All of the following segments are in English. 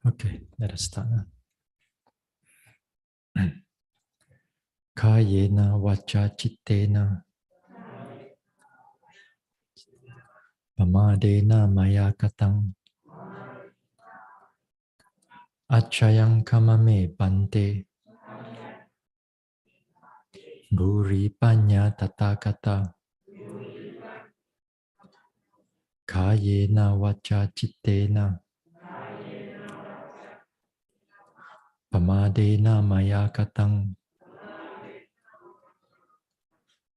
Okay, let us start now. Kayena vacha chittena pamadena maya katang achayang kamame bante bhuri panya tatakata kayena vacha chittena pamadena maya katang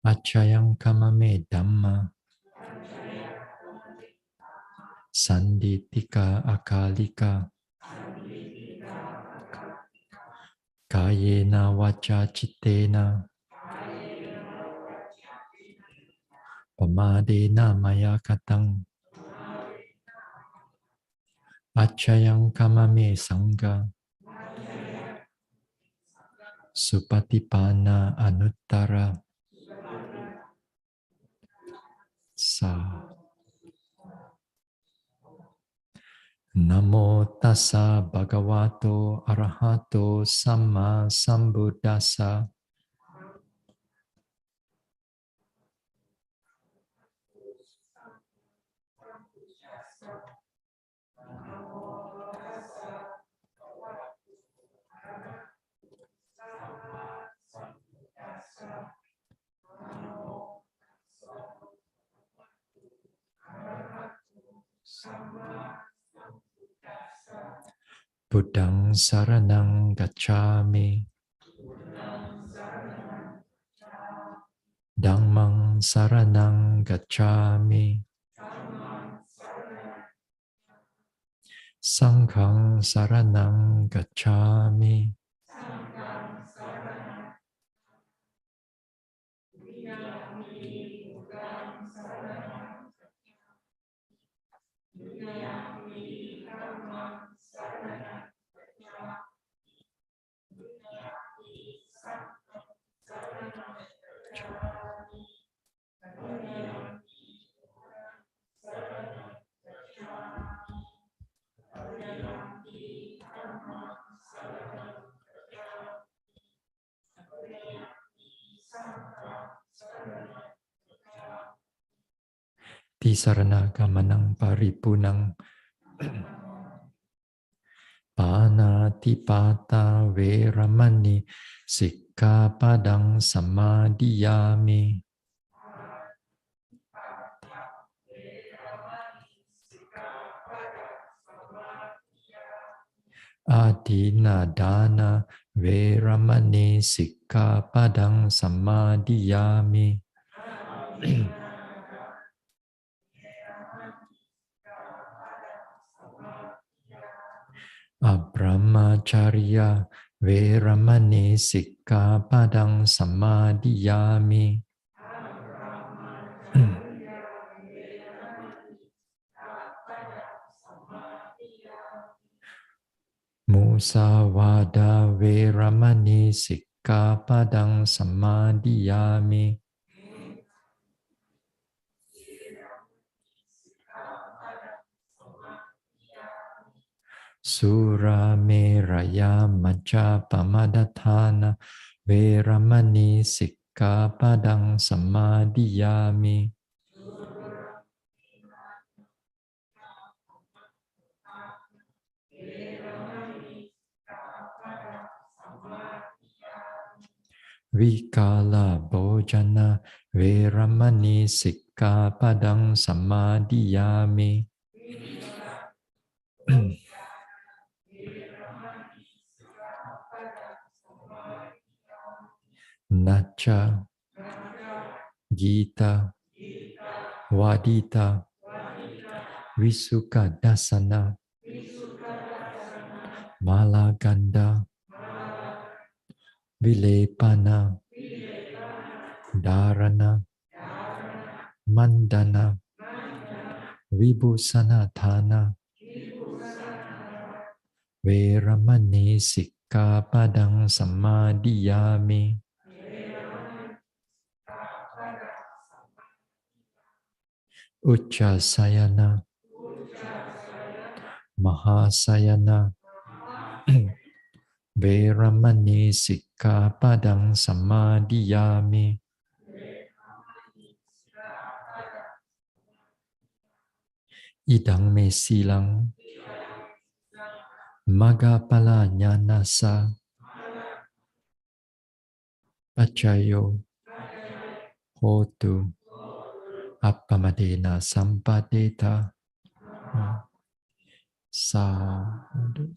achayang kamame dhamma sanditika akalika kayena vacha chittena pamadena maya katang achayang kamame sangha supatipana anuttara sa. Namo tassa bhagavato arahato samma sambuddhassa. Buddhang saranang gacchami. Dhammang saranang gacchami. Sanghang saranang gacchami. Tisarana gamanang paripunang panatipata veramani sikkhapadang samadhiyami. Adina dana veramani sikkhapadang samadhiyami. Abrahmacharya veramani sikkhapadang samadhiyami. Musawada veramani sikkhapadang samadhiyami. Sura meraya maca pamadatana veramani sikkhapadang samadhiyami. Vikala bhojana veramani sikkhapadang samadhiyami. Nacha Gita Wadita Visuka Dasana Malaganda Vilepana Dharana Mandana Vibhusanatana Veramani sikkhapadang samadhiyami. Uchasayana Mahasayana Veramani Sikkhapadang Samadhiyami. Idang me silang Magapala Nyanasa Pachayo Hotu Appamadena Sampadeta Sadhu.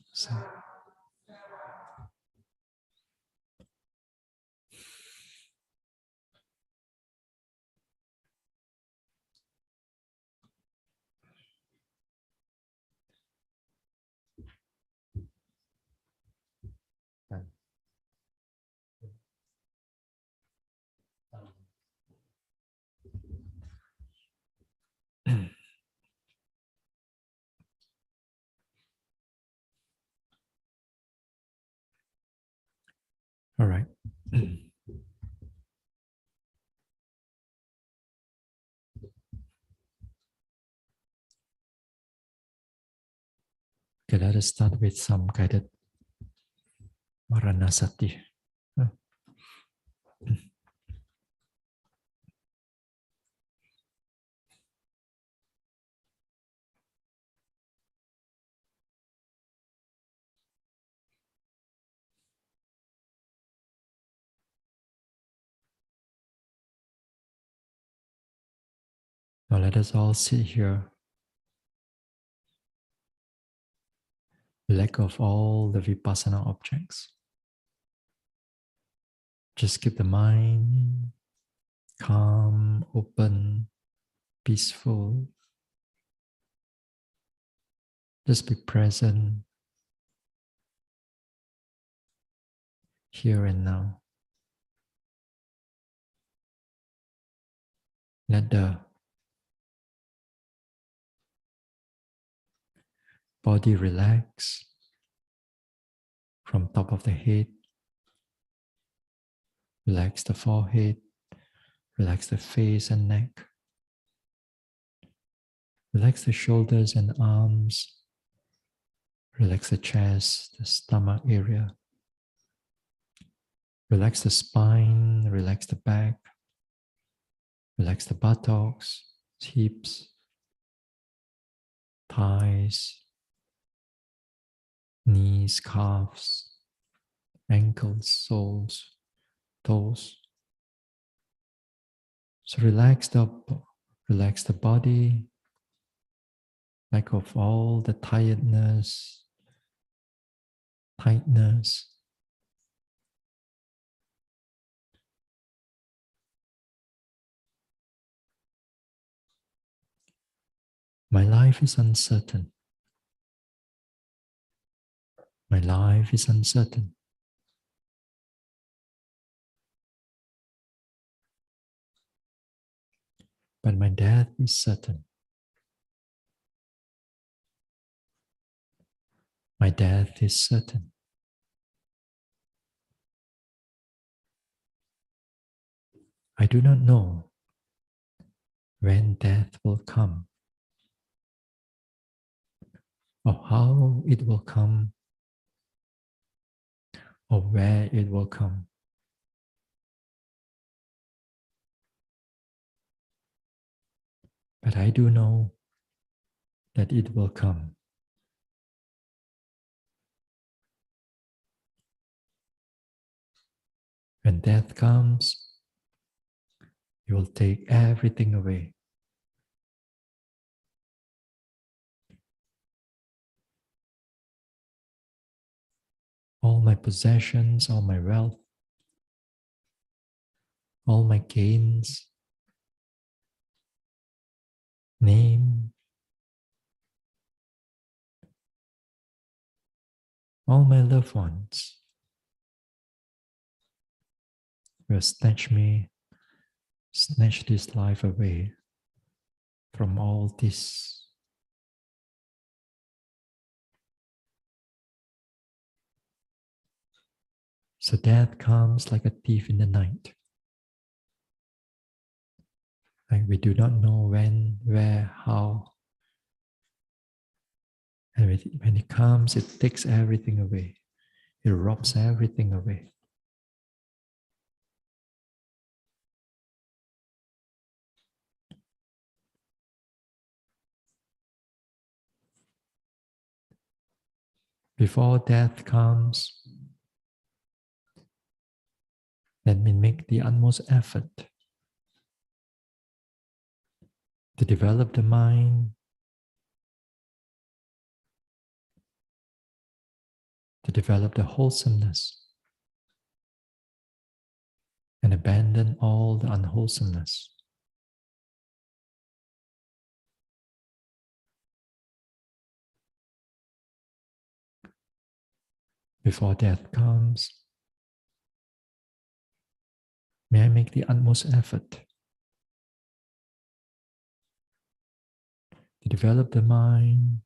All right. Okay, let us start with some guided Maranasati. Now let us all sit here, let go of all the vipassana objects. Just keep the mind calm, open, peaceful. Just be present here and now. Let the body relax from top of the head. Relax the forehead, relax the face and neck. Relax the shoulders and arms. Relax the chest, the stomach area. Relax the spine, relax the back. Relax the buttocks, hips, thighs, knees, calves, ankles, soles, toes. So relax the body, let go of all the tiredness, tightness. My life is uncertain. My life is uncertain. But my death is certain. My death is certain. I do not know when death will come, or how it will come, or where it will come. But I do know that it will come. When death comes, it will take everything away. All my possessions, all my wealth, all my gains, name, all my loved ones will snatch this life away from all this. So death comes like a thief in the night. Like we do not know when, where, how. And when it comes, it takes everything away. It robs everything away. Before death comes, let me make the utmost effort to develop the mind, to develop the wholesomeness, and abandon all the unwholesomeness. Before death comes, may I make the utmost effort to develop the mind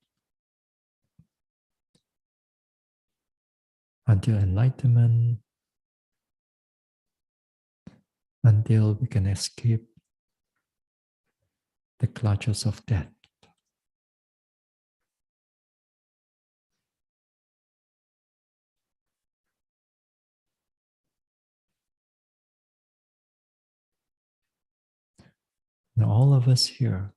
until enlightenment, until we can escape the clutches of death. Now, all of us here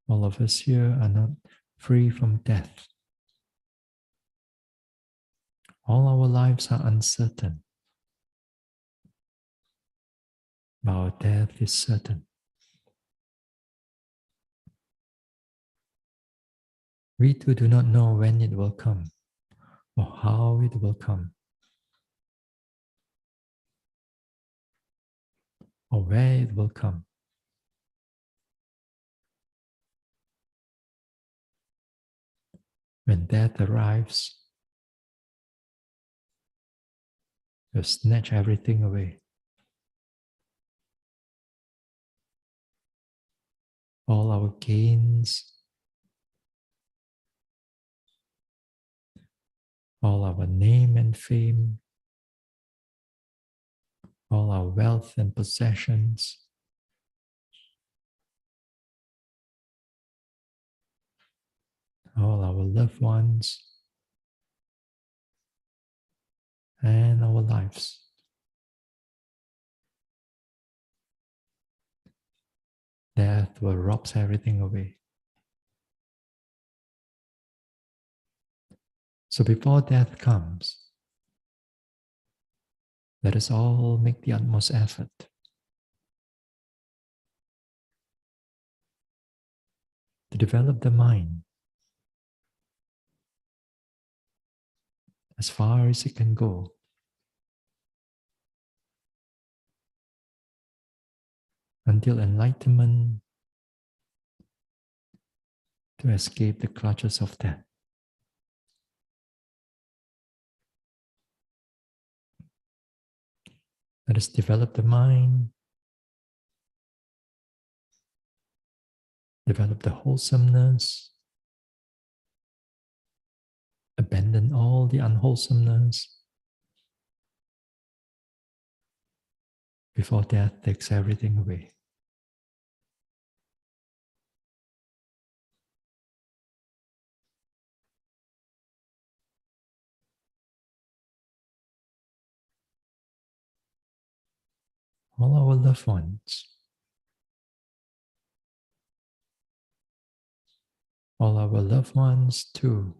are not free from death. All our lives are uncertain, but our death is certain. We too do not know when it will come or how it will come or where it will come. When death arrives, it will snatch everything away. All our gains, all our name and fame, all our wealth and possessions, all our loved ones, and our lives. Death will rob everything away. So before death comes, let us all make the utmost effort to develop the mind as far as it can go, until enlightenment, to escape the clutches of death. Let us develop the mind, develop the wholesomeness, abandon all the unwholesomeness before death takes everything away. All our loved ones, all our loved ones too,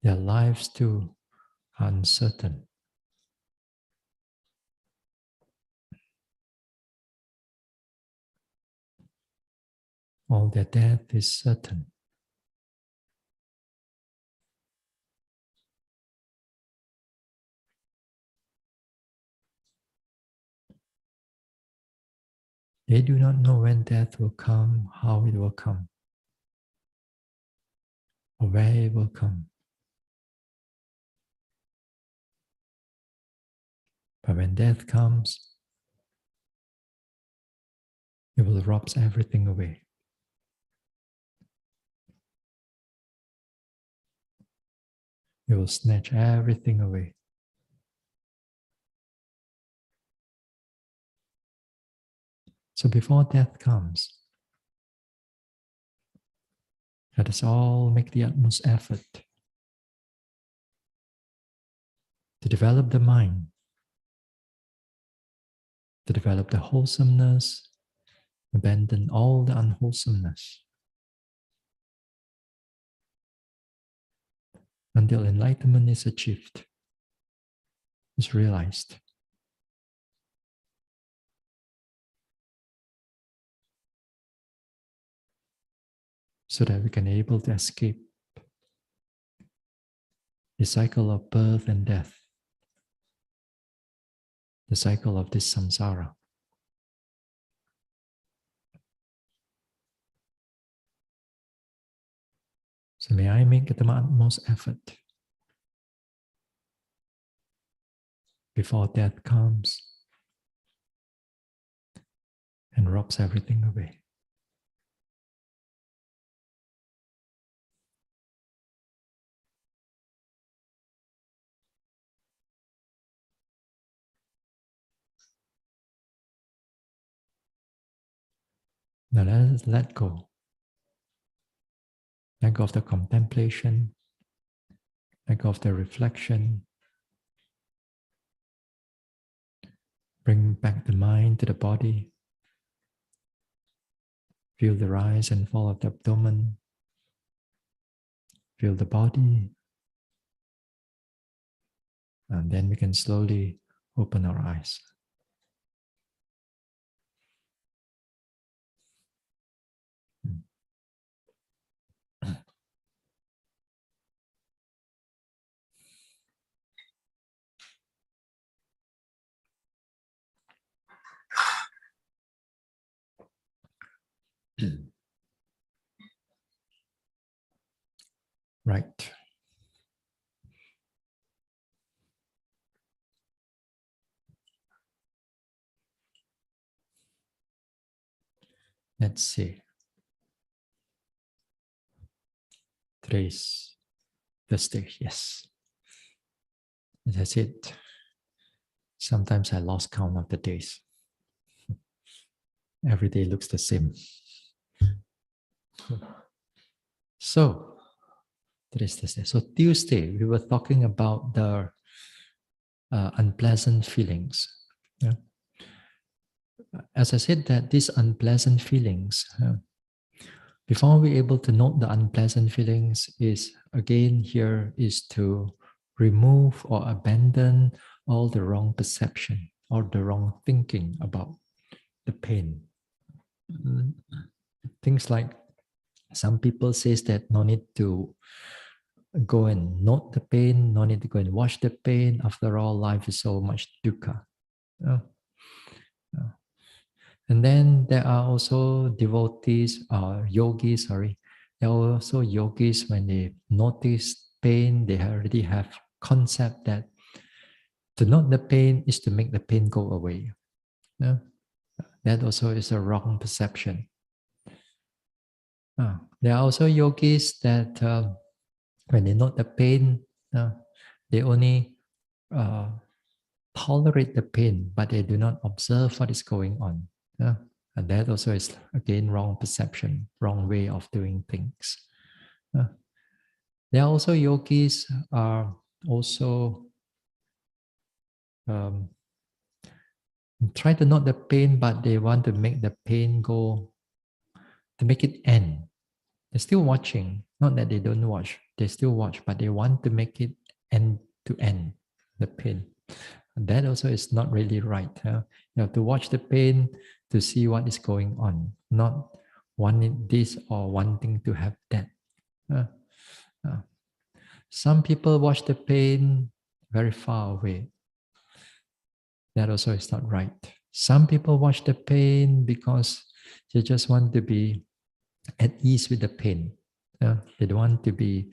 their lives too are uncertain. All their death is certain. They do not know when death will come, how it will come, or where it will come. But when death comes, it will rob everything away. It will snatch everything away. So before death comes, Let us all make the utmost effort to develop the mind, to develop the wholesomeness, abandon all the unwholesomeness, until enlightenment is achieved, is realized. So that we can be able to escape the cycle of birth and death, the cycle of this samsara. So may I make the utmost effort before death comes and robs everything away. Now let us let go. Let go of the contemplation, let go of the reflection. Bring back the mind to the body. Feel the rise and fall of the abdomen. Feel the body. And then we can slowly open our eyes. Right. Let's see. Today's Thursday, yes. As I said, sometimes I lost count of the days. Every day looks the same. So, today's Thursday. So Tuesday, we were talking about the unpleasant feelings. Yeah. As I said, that these unpleasant feelings, before we're able to note the unpleasant feelings, is again here is to remove or abandon all the wrong perception or the wrong thinking about the pain. Things like some people says that no need to go and note the pain, no need to go and watch the pain. After all, life is so much dukkha. And then there are also devotees, yogis, sorry. There are also yogis, when they notice pain, they already have concept that to note the pain is to make the pain go away. Yeah? That also is a wrong perception. There are also yogis that when they note the pain, they only tolerate the pain, but they do not observe what is going on. And that also is, again, wrong perception, wrong way of doing things. There are also yogis are also try to note the pain, but they want to make the pain go, to make it end. They're still watching, not that they don't watch, they still watch, but they want to make it end to end, the pain. And that also is not really right. You have to watch the pain to see what is going on, not wanting this or wanting to have that. Some people watch the pain very far away. That also is not right. Some people watch the pain because they just want to be at ease with the pain. They don't want to be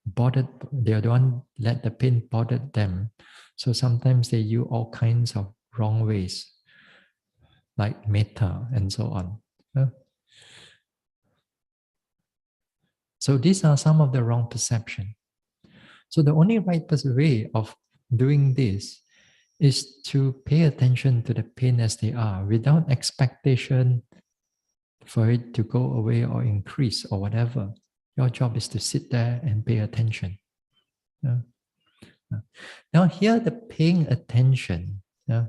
bothered. They don't want to let the pain bother them. So sometimes they use all kinds of wrong ways, like metta and so on. So these are some of the wrong perception. So the only right way of doing this is to pay attention to the pain as they are, without expectation for it to go away or increase or whatever. Your job is to sit there and pay attention. Yeah. Now here the paying attention. Yeah.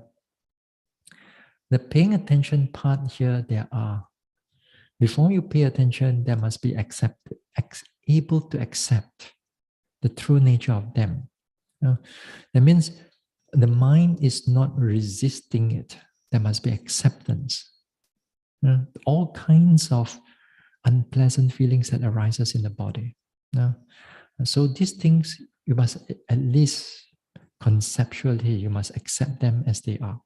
The paying attention part here, there are, before you pay attention, there must be able to accept the true nature of them. Yeah. That means the mind is not resisting it. There must be acceptance. Yeah. All kinds of unpleasant feelings that arises in the body. Yeah. So these things, you must at least conceptually, you must accept them as they are.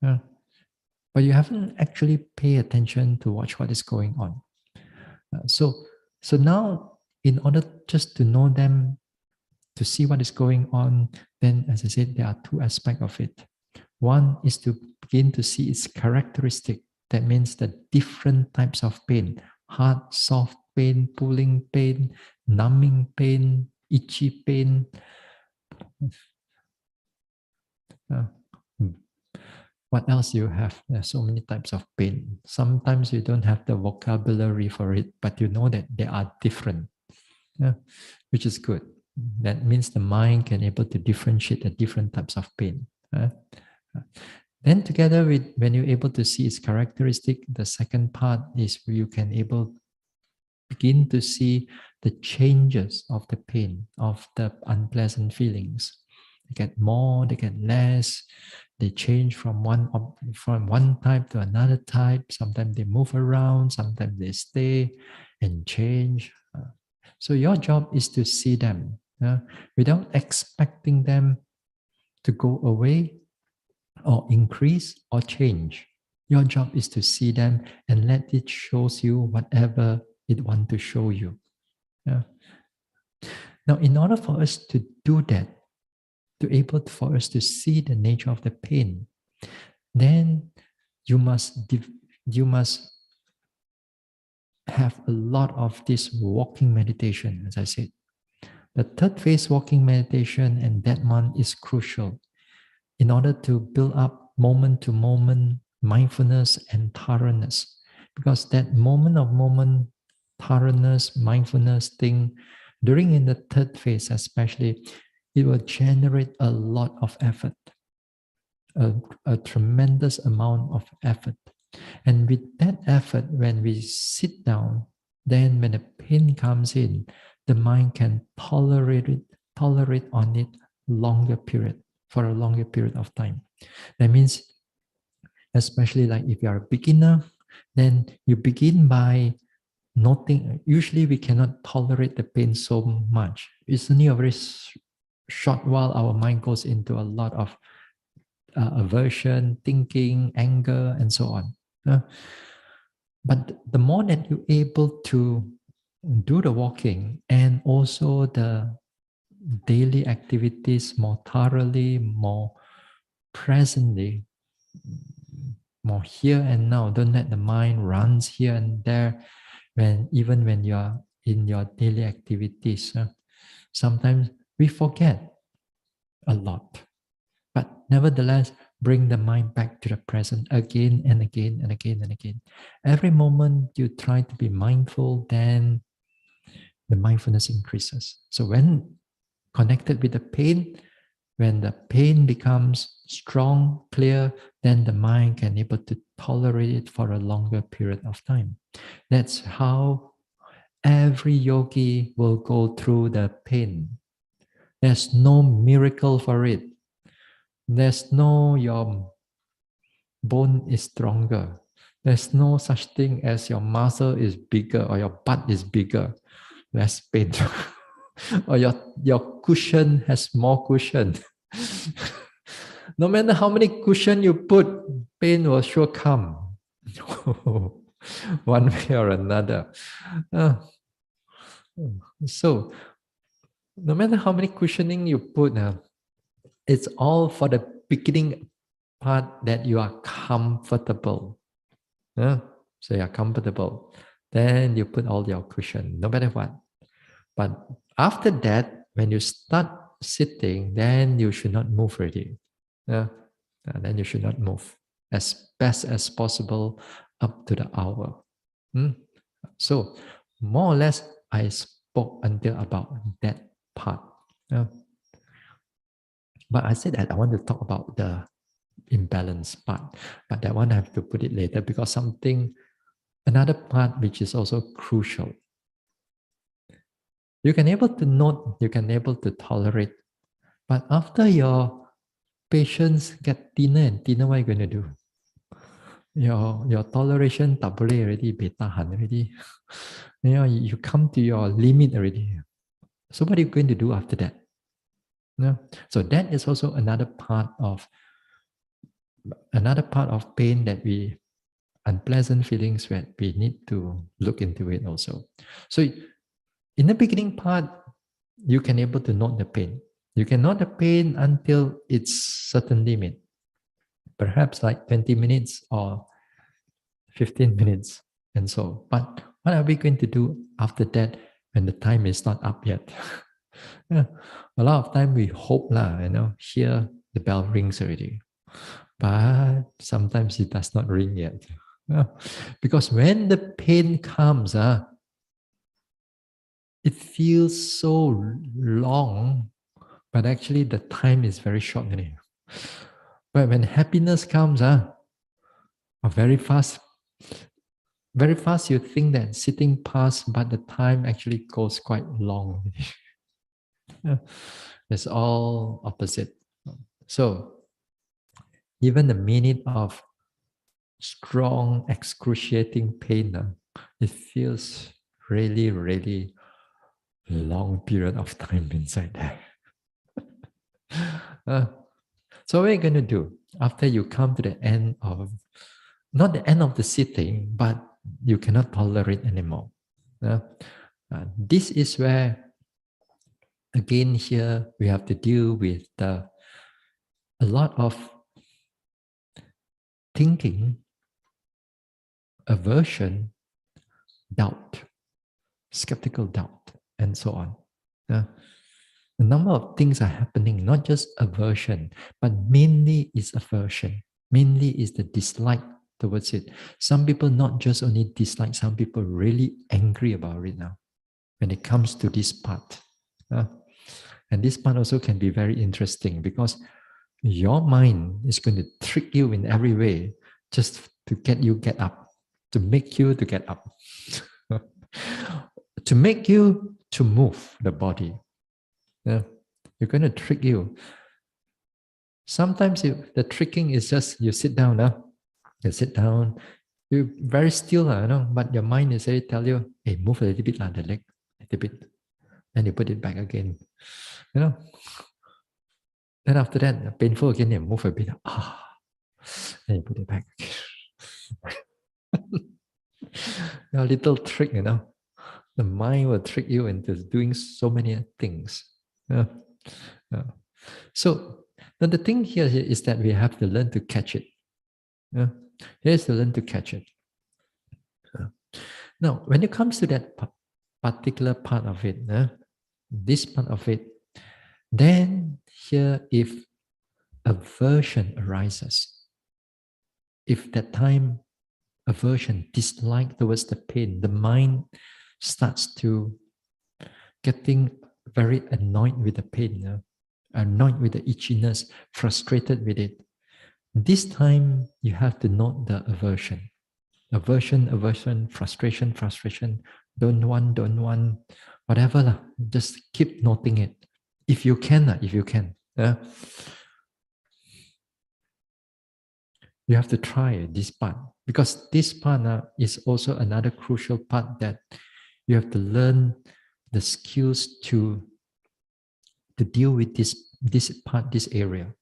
Yeah. But you haven't actually paid attention to watch what is going on. So now, in order just to know them, to see what is going on, then as I said, there are two aspects of it. One is to begin to see its characteristic. That means the different types of pain: hard, soft pain, pulling pain, numbing pain, itchy pain. Uh, what else you have? There's so many types of pain. Sometimes you don't have the vocabulary for it, but you know that they are different, which is good. That means the mind can able to differentiate the different types of pain. Then together with, when you're able to see its characteristic, the second part is where you can begin to see the changes of the pain, of the unpleasant feelings. They get more, they get less, they change from one type to another type. Sometimes they move around, sometimes they stay and change. So your job is to see them without expecting them to go away or increase or change. Your job is to see them and let it shows you whatever it wants to show you. Yeah. Now, in order for us to do that, for us to see the nature of the pain, then you must have a lot of this walking meditation, as I said. The third phase walking meditation, and that one is crucial in order to build up moment to moment mindfulness and thoroughness. Because that moment of moment thoroughness, mindfulness thing, during in the third phase especially, it will generate a lot of effort, a tremendous amount of effort. And with that effort, when we sit down, then when the pain comes in, the mind can tolerate on it for a longer period of time. That means, especially like if you are a beginner, then you begin by noting. Usually we cannot tolerate the pain so much. It's only a very short while our mind goes into a lot of aversion, thinking, anger, and so on. But the more that you're able to do the walking and also the daily activities more thoroughly, more presently, more here and now, don't let the mind runs here and there. Even when you are in your daily activities, sometimes we forget a lot. But nevertheless, bring the mind back to the present again and again and again and again. Every moment you try to be mindful, then the mindfulness increases. So when connected with the pain, when the pain becomes strong, clear, then the mind can able to tolerate it for a longer period of time. That's how every yogi will go through the pain. There's no miracle for it. There's no your bone is stronger. There's no such thing as your muscle is bigger or your butt is bigger, less pain. Or your cushion has more cushion. No matter how many cushion you put, pain will sure come. One way or another. So, no matter how many cushioning you put, it's all for the beginning part that you are comfortable. So you're comfortable. Then you put all your cushion, no matter what. But after that, when you start sitting, then you should not move already. Then you should not move as best as possible up to the hour. So more or less, I spoke until about that part. Uh, but I said that I want to talk about the imbalance part, but that one I have to put it later because another part which is also crucial. You can able to note, you can able to tolerate, but after your patience get thinner and thinner, what are you going to do? Your toleration tak boleh already, tahan already. You come to your limit already. So what are you going to do after that? So that is also another part of pain that we unpleasant feelings that we need to look into it also. So in the beginning part, you can able to note the pain. You can note the pain until its certain limit, perhaps like 20 minutes or 15 minutes and so. But what are we going to do after that when the time is not up yet? Yeah. A lot of time we hope lah, here the bell rings already. But sometimes it does not ring yet. Yeah. Because when the pain comes, it feels so long, but actually the time is very short. But when happiness comes, very fast, you think that sitting past, but the time actually goes quite long. Yeah. It's all opposite. So even a minute of strong, excruciating pain, it feels really, really long period of time inside there. So what are you going to do after you come to the end of, not the end of the sitting, but you cannot tolerate anymore? This is where, again, here we have to deal with a lot of thinking, aversion, doubt, skeptical doubt, and so on. A number of things are happening, not just aversion, but mainly is aversion. Mainly is the dislike towards it. Some people not just only dislike, some people really angry about it now when it comes to this part. And this part also can be very interesting because your mind is going to trick you in every way just to get up, to make you to get up, to make you to move the body. You're going to trick you. Sometimes the tricking is just you sit down, you sit down, you're very still, but your mind is already tell you, hey, move a little bit on the leg, a little bit. Then you put it back again. Then after that, painful again, you move a bit. Then you put it back. A little trick, the mind will trick you into doing so many things. So now the thing here is that we have to learn to catch it. Here's to learn to catch it. Now, when it comes to that particular part of it, this part of it, then here if aversion arises, if that time aversion, dislike towards the pain, the mind starts to getting very annoyed with the pain, annoyed with the itchiness, frustrated with it. This time you have to note the aversion. Aversion, frustration, don't want, whatever. Just keep noting it. If you can. You have to try this part because this part is also another crucial part that you have to learn the skills to deal with this part, this area.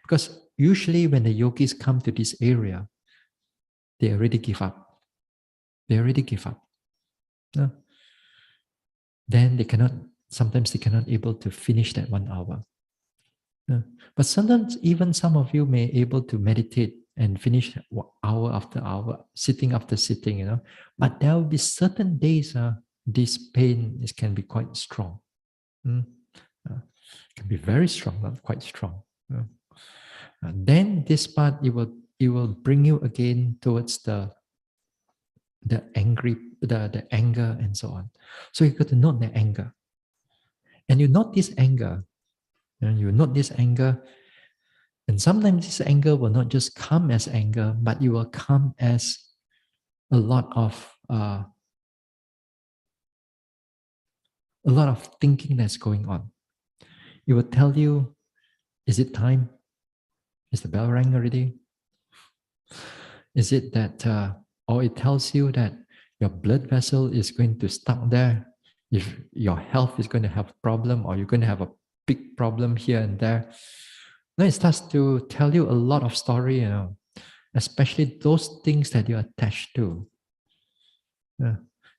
Because usually when the yogis come to this area, they already give up. Then sometimes they cannot able to finish that 1 hour. But sometimes even some of you may able to meditate and finish hour after hour, sitting after sitting, But there will be certain days this pain can be quite strong. Can be very strong, not quite strong. Then this part it will bring you again towards the the the anger and so on. So you got to note the anger. And you note this anger. And you note this anger. And sometimes this anger will not just come as anger, but it will come as a lot of thinking that's going on. It will tell you, is it time? Is the bell rang already? Is it that, or it tells you that your blood vessel is going to stuck there? If your health is going to have a problem, or you're going to have a big problem here and there. Then it starts to tell you a lot of story, especially those things that you're attached to.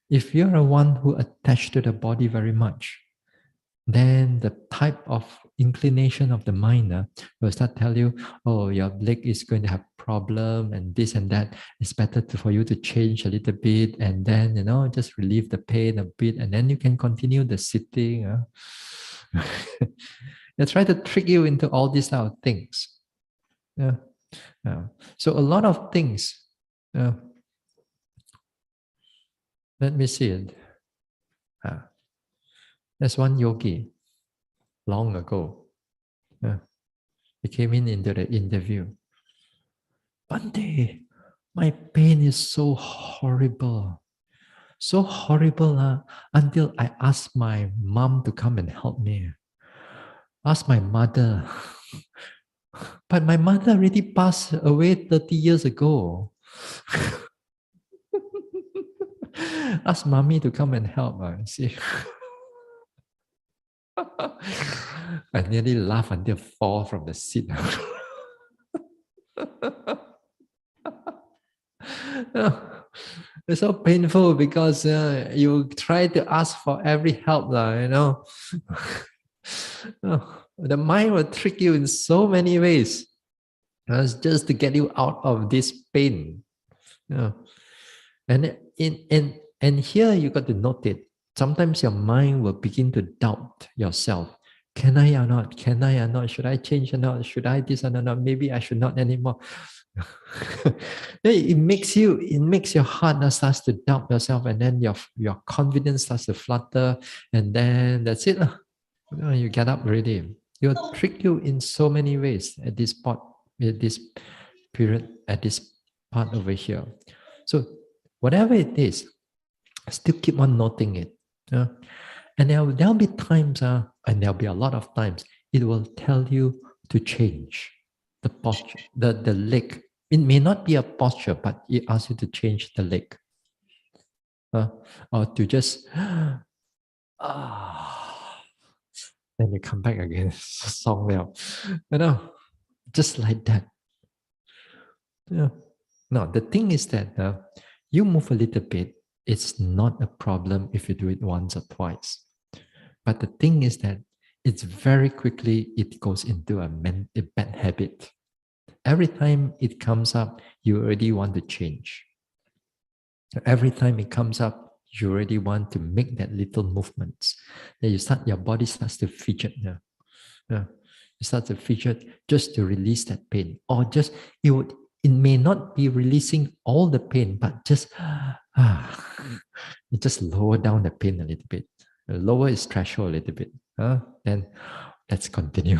If you're a one who attached to the body very much, then the type of inclination of the mind will start tell you, oh, your leg is going to have problem and this and that. It's better for you to change a little bit, and then just relieve the pain a bit, and then you can continue the sitting. They try to trick you into all these type of things. Yeah. So a lot of things. Let me see it. There's one yogi long ago. He came into the interview. Bante, my pain is so horrible. So horrible until I asked my mom to come and help me. Asked my mother. But my mother already passed away 30 years ago. Ask mommy to come and help. See. I nearly laughed until fall from the seat. It's so painful because you try to ask for every help, The mind will trick you in so many ways. It's just to get you out of this pain. And here you got to note it. Sometimes your mind will begin to doubt yourself. Can I or not? Can I or not? Should I change or not? Should I this or not? Maybe I should not anymore. it makes your heart starts to doubt yourself, and then your confidence starts to flutter, and then that's it. You get up already. It'll trick you in so many ways at this part, at this period, at this part over here. So whatever it is, still keep on noting it. And there'll be times, and there'll be a lot of times, it will tell you to change the posture, the leg. It may not be a posture, but it asks you to change the leg. Or to just, then you come back again, song now. Just like that. Now, the thing is that you move a little bit, it's not a problem if you do it once or twice. But the thing is that it's very quickly, it goes into a bad habit. Every time it comes up, you already want to change. Every time it comes up, you already want to make that little movements. Then your body starts to fidget. You start to fidget just to release that pain. Or just, it may not be releasing all the pain, but just, you just lower down the pain a little bit. Lower its threshold a little bit. Then let's continue.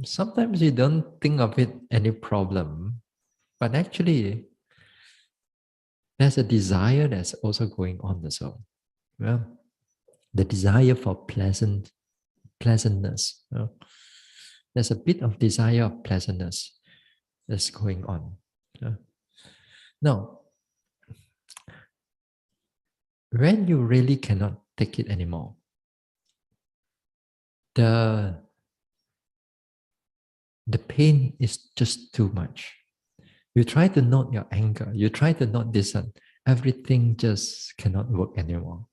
Sometimes you don't think of it any problem, but actually there's a desire that's also going on as well. The desire for pleasantness. There's a bit of desire of pleasantness that's going on. Now, when you really cannot take it anymore, the pain is just too much. You try to note your anger, you try to note this, and everything just cannot work anymore.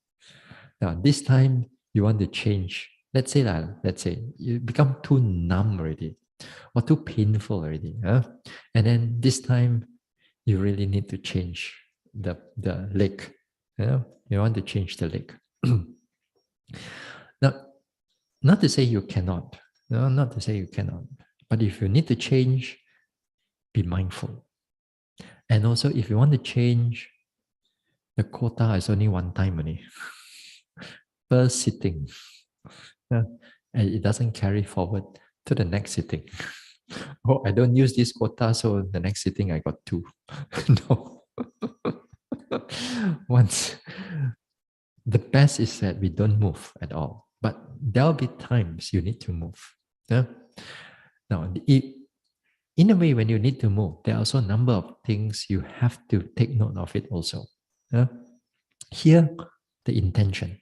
Now, this time you want to change. Let's say you become too numb already, or too painful already. And then this time you really need to change the leg. You want to change the leg. Now, not to say you cannot. Not to say you cannot. But if you need to change, be mindful. And also, if you want to change, the quota is only one time only per sitting. Yeah. And it doesn't carry forward to the next sitting. Oh, I don't use this quota, so the next sitting I got two. No. Once, the best is that we don't move at all. But there'll be times you need to move. Yeah? Now, in a way, when you need to move, there are also a number of things you have to take note of it also. Yeah? Here, the intention.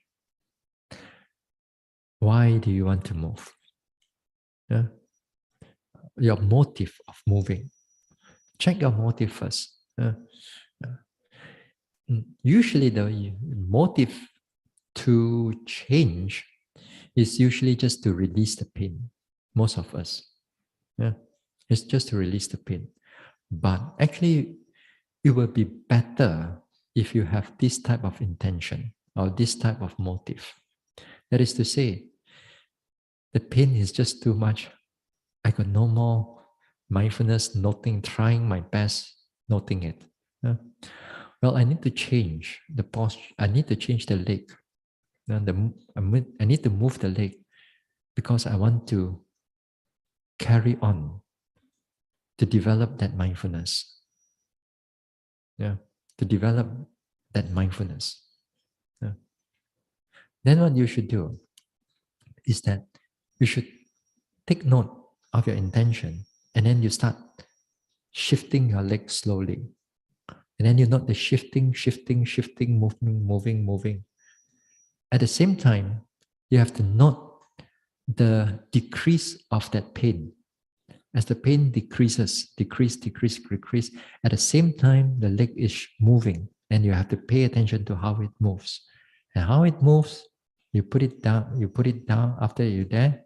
Why do you want to move? Yeah? Your motive of moving. Check your motive first. Usually, the motive to change is usually just to release the pain. Most of us. Yeah? It's just to release the pain. But actually, it will be better if you have this type of intention or this type of motive. That is to say, the pain is just too much. I got no more mindfulness, noting, trying my best, noting it. Yeah? Well, I need to change the posture. I need to change the leg. I need to move the leg because I want to carry on to develop that mindfulness. Yeah, to develop that mindfulness. Yeah. Then what you should do is that you should take note of your intention, and then you start shifting your leg slowly. And then you note the shifting, moving. At the same time, you have to note the decrease of that pain. As the pain decreases, decrease. At the same time, the leg is moving, and you have to pay attention to how it moves. And how it moves, you put it down after you're there.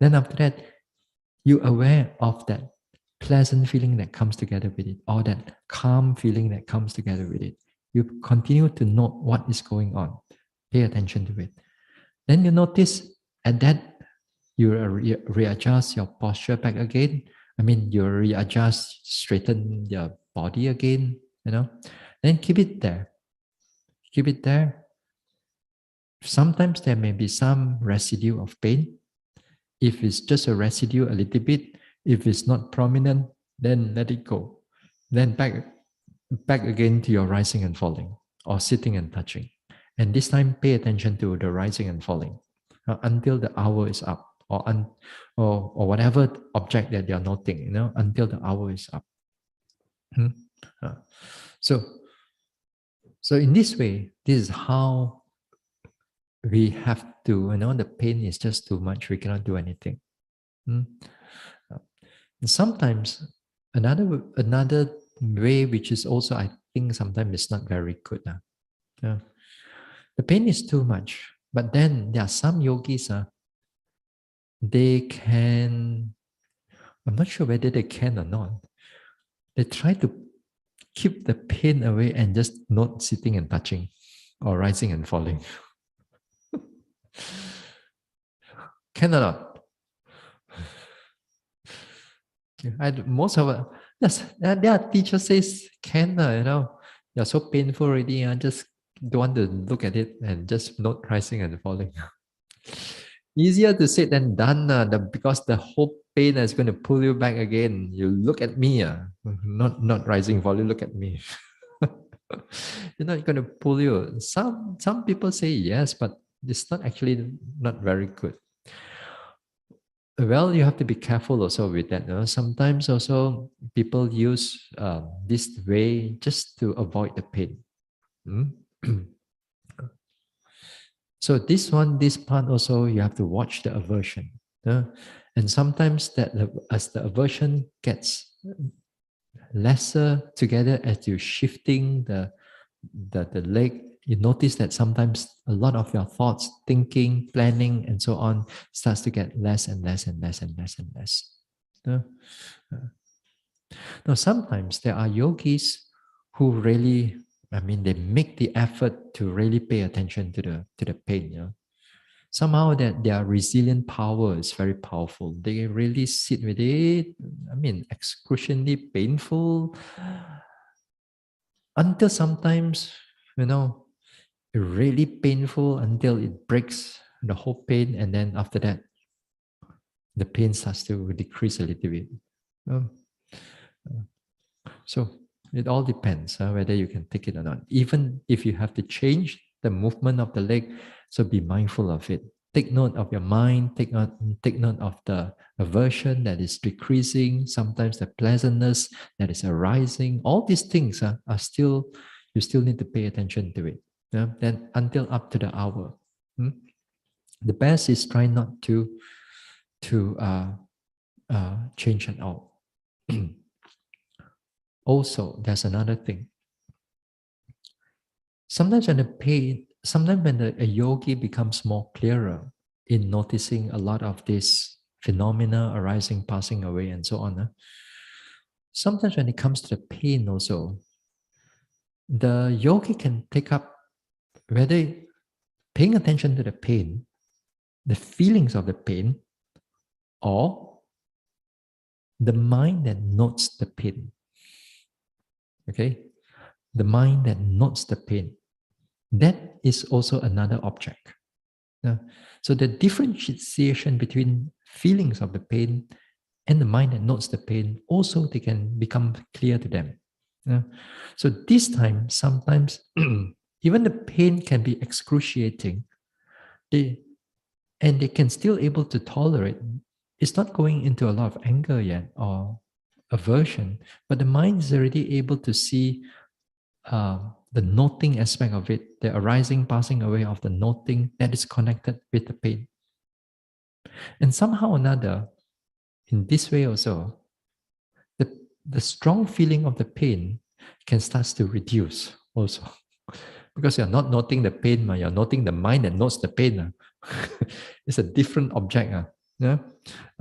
Then after that, you're aware of that pleasant feeling that comes together with it, or that calm feeling that comes together with it. You continue to note what is going on. Pay attention to it. Then you notice at that, you readjust your posture back again. I mean, you readjust, straighten your body again, Then keep it there. Keep it there. Sometimes there may be some residue of pain. If it's just a residue, a little bit, if it's not prominent, then let it go. Then back again to your rising and falling, or sitting and touching. And this time, pay attention to the rising and falling until the hour is up, or whatever object that you're noting, until the hour is up. So in this way, this is how we have to, the pain is just too much. We cannot do anything. Sometimes another way, which is also, I think, sometimes it's not very good. The pain is too much, but then there are some yogis. They can, I'm not sure whether they can or not. They try to keep the pain away and just not sitting and touching, or rising and falling. Can or not? Most of it, yes, their teacher says can, you're so painful already, just don't want to look at it and just not rising and falling. Easier to say than done, because the whole pain is going to pull you back again. You look at me, not rising, falling. Look at me. You're not going to pull you. Some people say yes, but it's not actually not very good. Well, you have to be careful also with that. Sometimes also people use this way just to avoid the pain. So this part also, you have to watch the aversion. And sometimes that as the aversion gets lesser together, as you're shifting the leg, you notice that sometimes a lot of your thoughts, thinking, planning, and so on starts to get less and less. Now, sometimes there are yogis who really, they make the effort to really pay attention to the pain. Somehow that their resilient power is very powerful. They really sit with it. Excruciatingly painful. Until sometimes, really painful until it breaks the whole pain, and then after that, the pain starts to decrease a little bit. Um, So it all depends whether you can take it or not. Even if you have to change the movement of the leg, so be mindful of it. Take note of your mind, take note of the aversion that is decreasing, sometimes the pleasantness that is arising. All these things are still, you still need to pay attention to it. Then until up to the hour. Hmm? The best is try not to change at all. Also, there's another thing. Sometimes when a yogi becomes more clearer in noticing a lot of this phenomena arising, passing away, and so on. Sometimes when it comes to the pain also, the yogi can take up whether paying attention to the pain, the feelings of the pain, or the mind that notes the pain. Okay? The mind that notes the pain. That is also another object. So the differentiation between feelings of the pain and the mind that notes the pain, also they can become clear to them. So this time, sometimes even the pain can be excruciating. And they can still able to tolerate. It's not going into a lot of anger yet or aversion, but the mind is already able to see the noting aspect of it, the arising, passing away of the noting that is connected with the pain. And somehow or another, in this way also, the strong feeling of the pain can start to reduce also. Because you're not noting the pain, you're noting the mind that notes the pain. It's a different object. Yeah?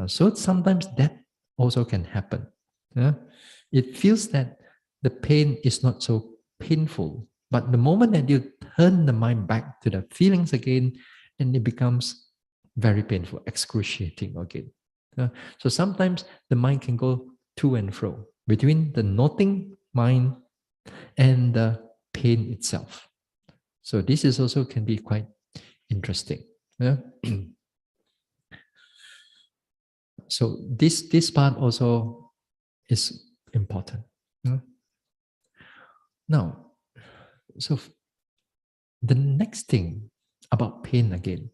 So sometimes that also can happen. Yeah? It feels that the pain is not so painful, but the moment that you turn the mind back to the feelings again, then it becomes very painful, excruciating again. So sometimes the mind can go to and fro between the noting mind and the pain itself. So this is also can be quite interesting. Yeah? So this part also is important. Yeah? Now, so the next thing about pain again,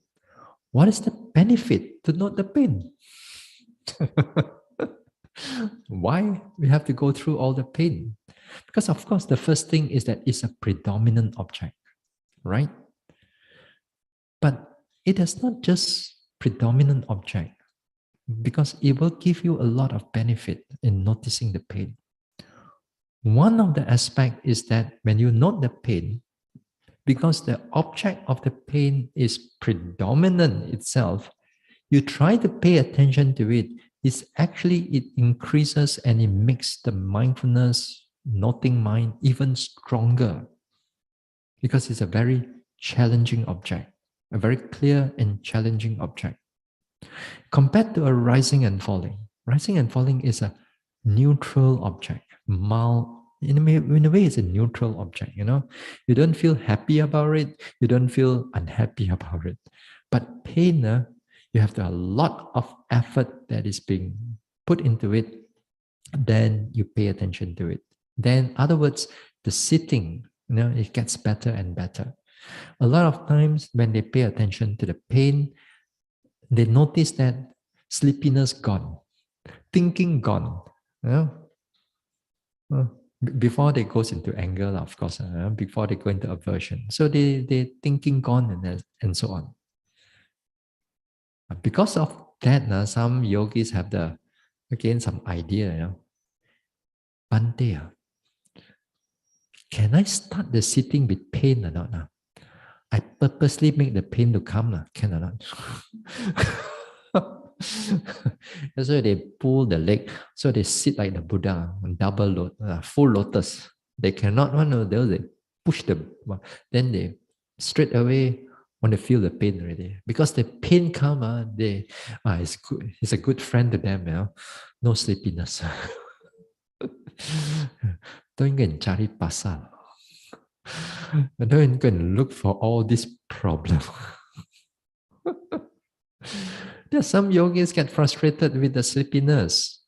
what is the benefit to note the pain? Why we have to go through all the pain? Because of course, the first thing is that it's a predominant object, right? But it is not just predominant object because it will give you a lot of benefit in noticing the pain. One of the aspect is that when you note the pain, because the object of the pain is predominant itself, you try to pay attention to it, it's actually, it increases and it makes the mindfulness, noting mind even stronger because it's a very challenging object, a very clear and challenging object. Compared to a rising and falling, rising and falling is a neutral object, mild. In a way, it's a neutral object. You don't feel happy about it. You don't feel unhappy about it. But pain, you have to have a lot of effort that is being put into it. Then you pay attention to it. Then, in other words, the sitting, it gets better and better. A lot of times when they pay attention to the pain, they notice that sleepiness gone, thinking gone. Uh, Before they goes into anger, of course, before they go into aversion. So they thinking gone and so on. Because of that, some yogis have again some idea. Bante, can I start the sitting with pain or not? I purposely make the pain to come, can or not? So they pull the leg, so they sit like the Buddha, full lotus. They cannot they push then they straight away want to feel the pain already. Because the pain come, it's good, it's a good friend to them, no sleepiness. Don't get cari pasal. And don't go and look for all these problems. There's some yogis get frustrated with the sleepiness.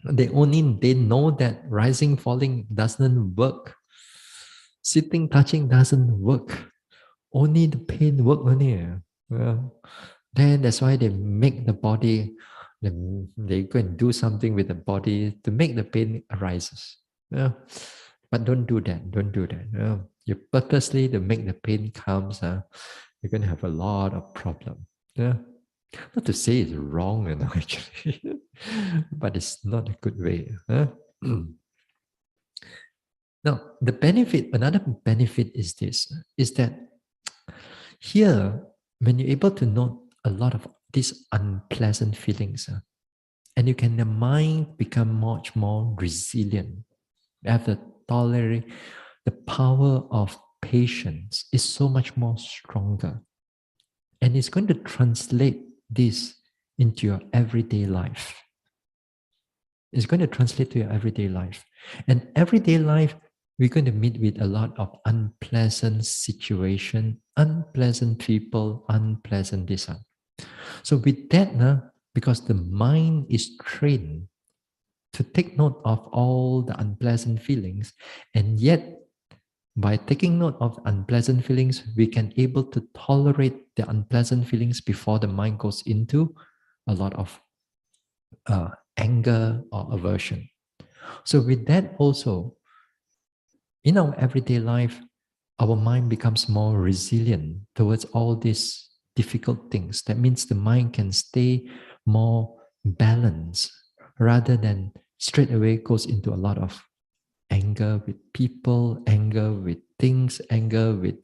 They know that rising, falling doesn't work. Sitting, touching doesn't work. Only the pain work only. Then that's why they make the body, they go and do something with the body to make the pain arises. Yeah. But don't do that. Don't do that. Yeah. You purposely to make the pain comes, you're going to have a lot of problem. Yeah. Not to say it's wrong, actually, but it's not a good way. Huh? Now, another benefit is this, is that here, when you're able to note a lot of these unpleasant feelings, and the mind become much more resilient, you have to tolerate, the power of patience is so much more stronger. And it's going to translate this into your everyday life. It's going to translate to your everyday life. And everyday life, we're going to meet with a lot of unpleasant situation, unpleasant people, unpleasant desire. So with that, because the mind is trained to take note of all the unpleasant feelings, and yet by taking note of unpleasant feelings, we can able to tolerate the unpleasant feelings before the mind goes into a lot of anger or aversion. So with that also, in our everyday life, our mind becomes more resilient towards all these difficult things. That means the mind can stay more balanced rather than straight away goes into a lot of anger with people, anger with things, anger with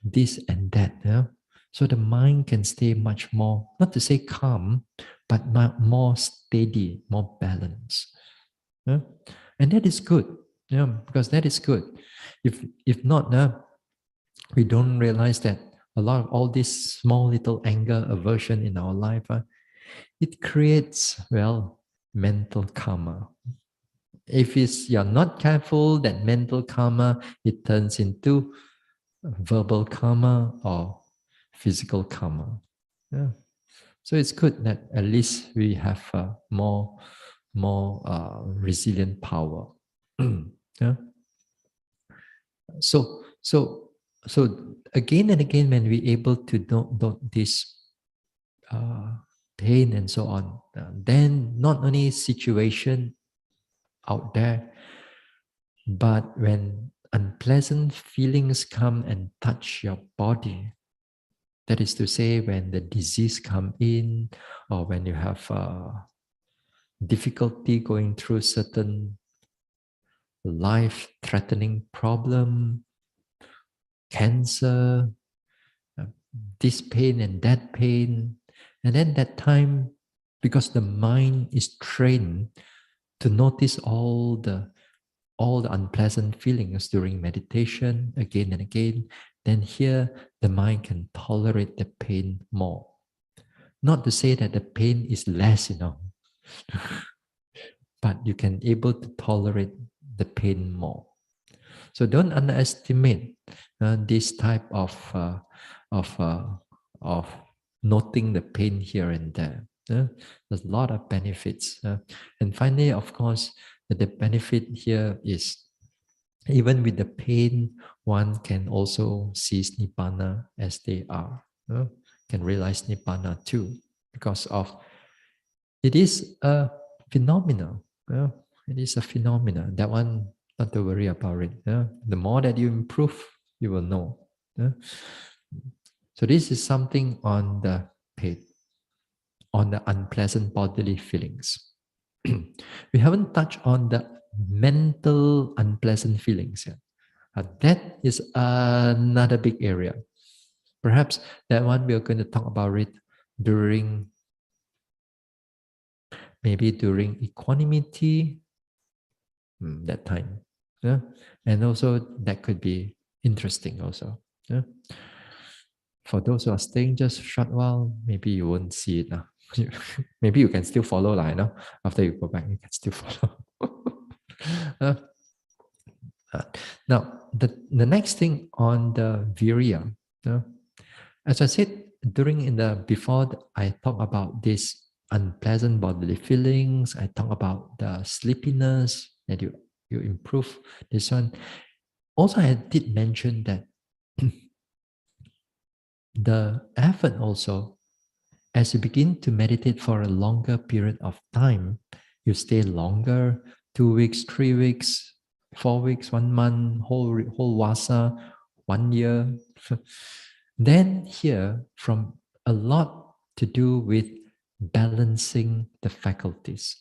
this and that. Yeah? So the mind can stay much more, not to say calm, but more steady, more balanced. Yeah? And that is good. Yeah, because that is good. If not, we don't realize that a lot of all this small little anger, aversion in our life, it creates, well, mental karma. If you're not careful, that mental karma, it turns into verbal karma or physical karma. Yeah. So it's good that at least we have more resilient power. Yeah. So again and again, when we're able to note this pain and so on, then not only situation out there, but when unpleasant feelings come and touch your body, that is to say, when the disease come in, or when you have difficulty going through certain life-threatening problem, cancer, this pain and that pain, and then that time, because the mind is trained to notice all the unpleasant feelings during meditation again and again, then here the mind can tolerate the pain more. Not to say that the pain is less, but you can able to tolerate the pain more. So don't underestimate this type of of noting the pain here and there. There's a lot of benefits. And finally, of course, the benefit here is even with the pain, one can also seize Nibbana as they are. Can realize Nibbana too, because of it is a phenomenon. It is a phenomenon. That one, not to worry about it. The more that you improve, you will know. So this is something on the pain, on the unpleasant bodily feelings. We haven't touched on the mental unpleasant feelings yet. That is another big area. Perhaps that one we are going to talk about it during equanimity, that time. Yeah? And also that could be interesting also. Yeah? For those who are staying just a short while, maybe you won't see it now. Maybe you can still follow, after you go back, you can still follow. uh, Now, the next thing on the Viriya, as I said during in the before I talk about this unpleasant bodily feelings, I talk about the sleepiness that you improve this one. Also, I did mention that the effort also, as you begin to meditate for a longer period of time, you stay longer, 2 weeks, 3 weeks, 4 weeks, 1 month, whole vasa, 1 year. Then here, from a lot to do with balancing the faculties.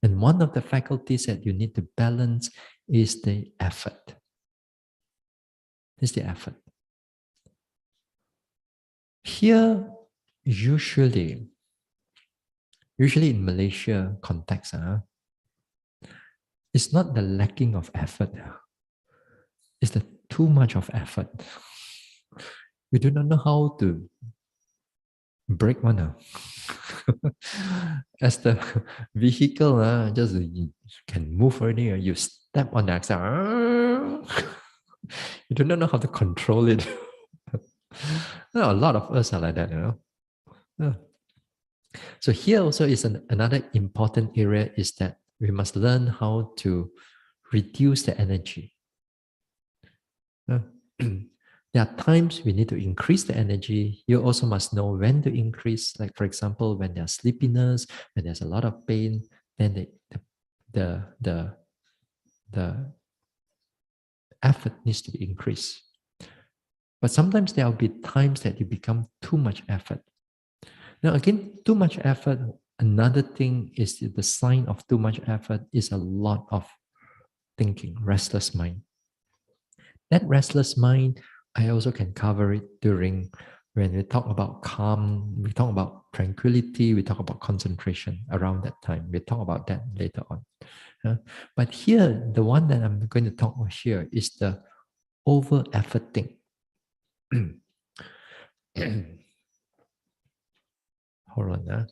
And one of the faculties that you need to balance is the effort. Is the effort. Here, usually in Malaysia context, it's not the lacking of effort, it's the too much of effort. You do not know how to break one. As the vehicle just can move already, you step on the accelerator. You do not know how to control it. A lot of us are like that, So here also is another important area is that we must learn how to reduce the energy. There are times we need to increase the energy. You also must know when to increase. Like for example, when there's sleepiness, when there's a lot of pain, then the effort needs to be increased. But sometimes there will be times that you become too much effort. Now again, too much effort. Another thing is the sign of too much effort is a lot of thinking, restless mind. That restless mind, I also can cover it during when we talk about calm, we talk about tranquility, we talk about concentration around that time. We talk about that later on. But here, the one that I'm going to talk about here is the over efforting. Hold on.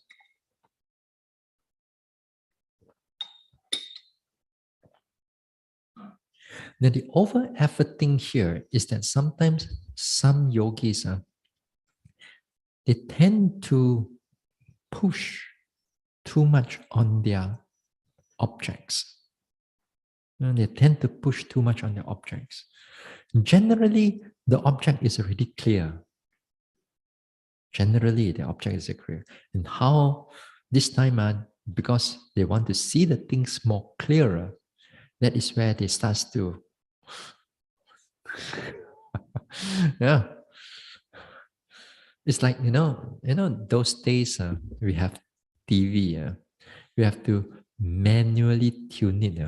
Now, the over efforting here is that sometimes some yogis they tend to push too much on their objects. They tend to push too much on their objects. Generally, the object is already clear. Generally, the object is clear. And how this time, because they want to see the things more clearer, that is where they start to yeah. It's like those days we have TV. We have to manually tune it.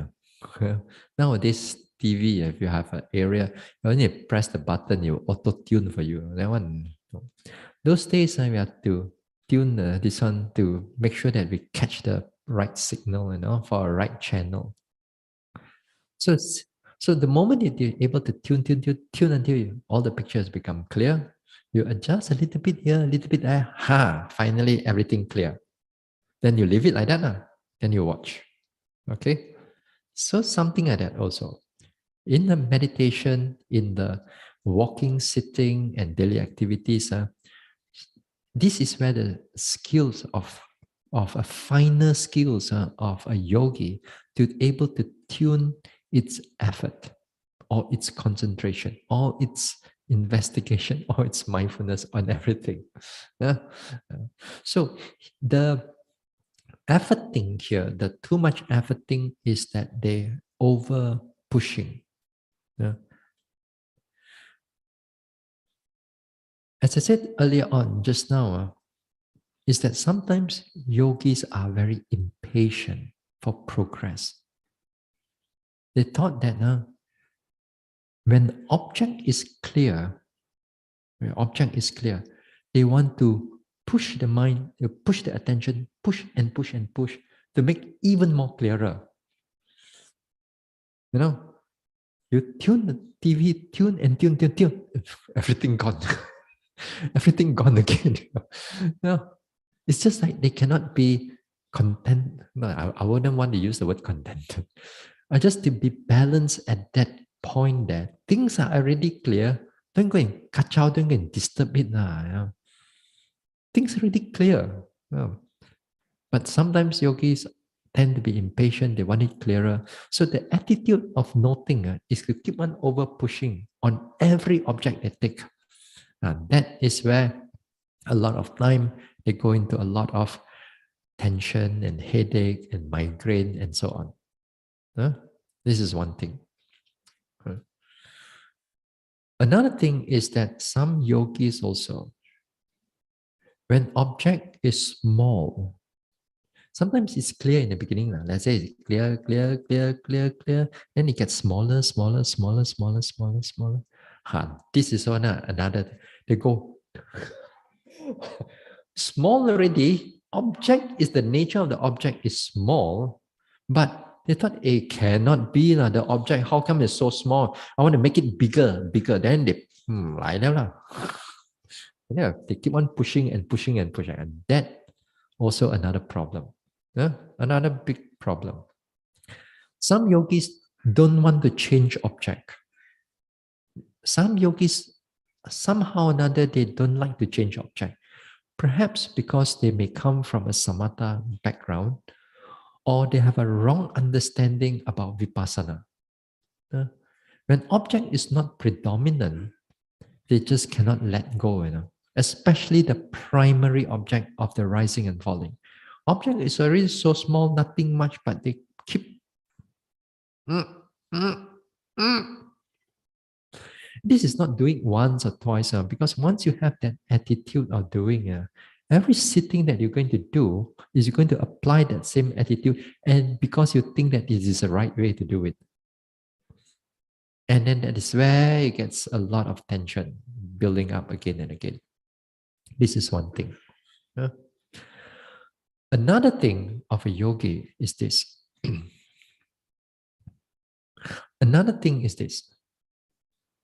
Nowadays TV, if you have an area, you only press the button, you auto tune for you. That one. Those days we have to tune this one to make sure that we catch the right signal, for a right channel. So the moment that you're able to tune until all the pictures become clear, you adjust a little bit here, a little bit there. Finally everything clear. Then you leave it like that. Then you watch. Okay? So something like that also. In the meditation, in the walking, sitting, and daily activities, this is where the skills of a finer skills of a yogi to be able to tune its effort or its concentration or its investigation or its mindfulness on everything. So the effort thing here, the too much effort thing is that they over pushing. As I said earlier on, just now, is that sometimes yogis are very impatient for progress. They thought that when the object is clear, they want to push the mind, push the attention, push and push and push to make even more clearer. You tune the TV, tune, everything gone. Everything gone again. It's just like they cannot be content. No, I wouldn't want to use the word contented. Just to be balanced at that point there. Things are already clear. Don't go and kacau, don't go and disturb it. Things are already clear. Yeah. But sometimes yogis tend to be impatient, they want it clearer. So the attitude of noting is to keep on over pushing on every object they take. That is where a lot of time they go into a lot of tension and headache and migraine and so on. This is one thing. Another thing is that some yogis also, when object is small, sometimes it's clear in the beginning. Let's say it's clear, clear, clear, clear, clear. Then it gets smaller, smaller, smaller, smaller, smaller, smaller. This is another. They go small already. Object is the nature of the object is small, but they thought it cannot be the object. How come it's so small? I want to make it bigger, bigger. Then they like that. Yeah, they keep on pushing and pushing and pushing, and that also another problem. Another big problem. Some yogis don't want to change object. Some yogis, somehow or another, they don't like to change object. Perhaps because they may come from a samatha background, or they have a wrong understanding about vipassana. When object is not predominant, they just cannot let go, especially the primary object of the rising and falling. Object is already so small, nothing much, but they keep. This is not doing once or twice, because once you have that attitude of doing, every sitting that you're going to do is you're going to apply that same attitude, and because you think that this is the right way to do it. And then that is where it gets a lot of tension building up again and again. This is one thing. Another thing of a yogi is this. Another thing is this.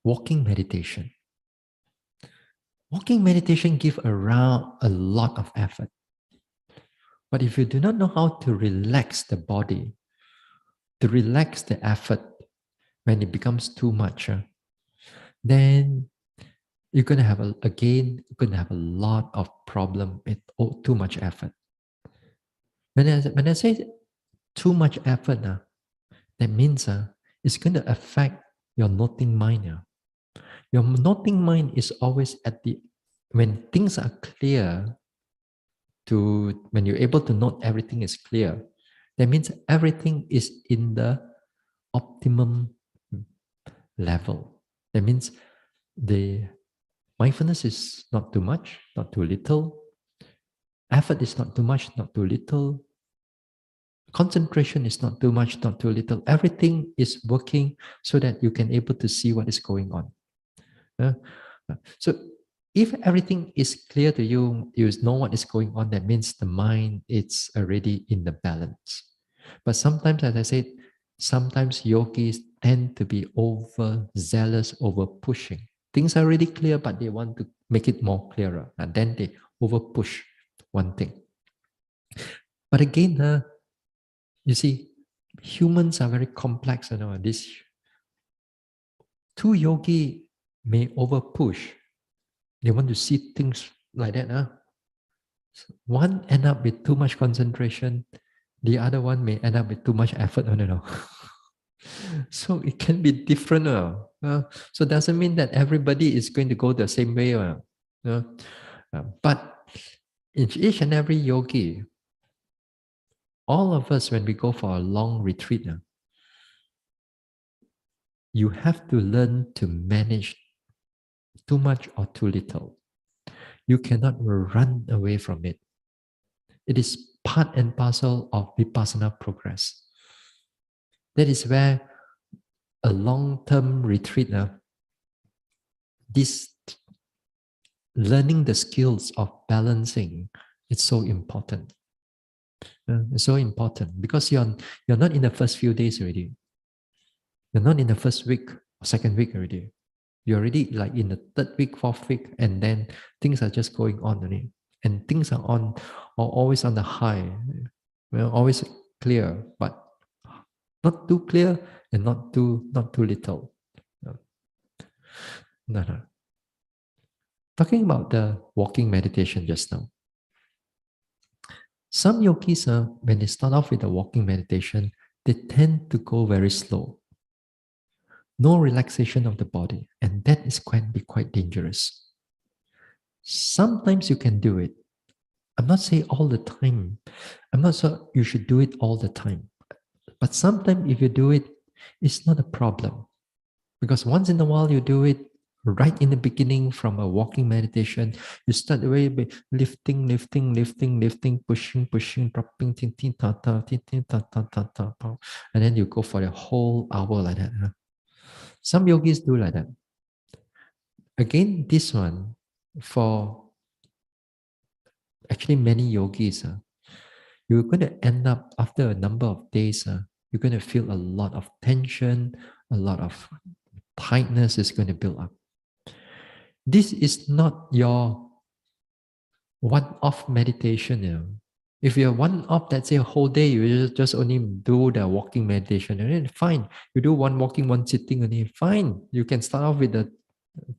Walking meditation. Walking meditation gives around a lot of effort. But if you do not know how to relax the body, to relax the effort when it becomes too much, then you're going to have, you're going to have a lot of problem with too much effort. When I say too much effort, that means it's going to affect your noting mind. Your noting mind is always when things are clear, when you're able to note everything is clear, that means everything is in the optimum level. That means the mindfulness is not too much, not too little. Effort is not too much, not too little. Concentration is not too much, not too little. Everything is working so that you can able to see what is going on. So if everything is clear to you, you know what is going on, that means the mind is already in the balance. But sometimes, as I said, sometimes yogis tend to be overzealous, over pushing. Things are already clear, but they want to make it more clearer. And then they over push one thing. But again, you see, humans are very complex. This two yogi may over push. They want to see things like that. One end up with too much concentration. The other one may end up with too much effort. So it can be different. So it doesn't mean that everybody is going to go the same way. But in each and every yogi, all of us, when we go for a long retreat, you have to learn to manage too much or too little. You cannot run away from it. It is part and parcel of vipassana progress. That is where a long-term retreat, this learning the skills of balancing, it's so important. It's so important because you're not in the first few days already. You're not in the first week or second week already. You're already like in the third week, fourth week, and then things are just going on already. And things are always on the high, always clear, but Not too clear and not too little. No, no. Talking about the walking meditation just now. Some yogis, when they start off with the walking meditation, they tend to go very slow. No relaxation of the body, and that is be quite dangerous. Sometimes you can do it. I'm not saying all the time. I'm not sure you should do it all the time. But sometimes if you do it, it's not a problem. Because once in a while you do it right in the beginning from a walking meditation, you start away by lifting, pushing, dropping, tin, tin, ta, ta, tin, tin, ta, ta, ta, ta, ta. And then you go for the whole hour like that. Some yogis do like that. Again, this one, for actually many yogis, you're going to end up after a number of days, you're going to feel a lot of tension, a lot of tightness is going to build up. This is not your one-off meditation. If you're one-off, let's say a whole day, you just only do the walking meditation, and then fine. You do one walking, one sitting, only fine. You can start off with the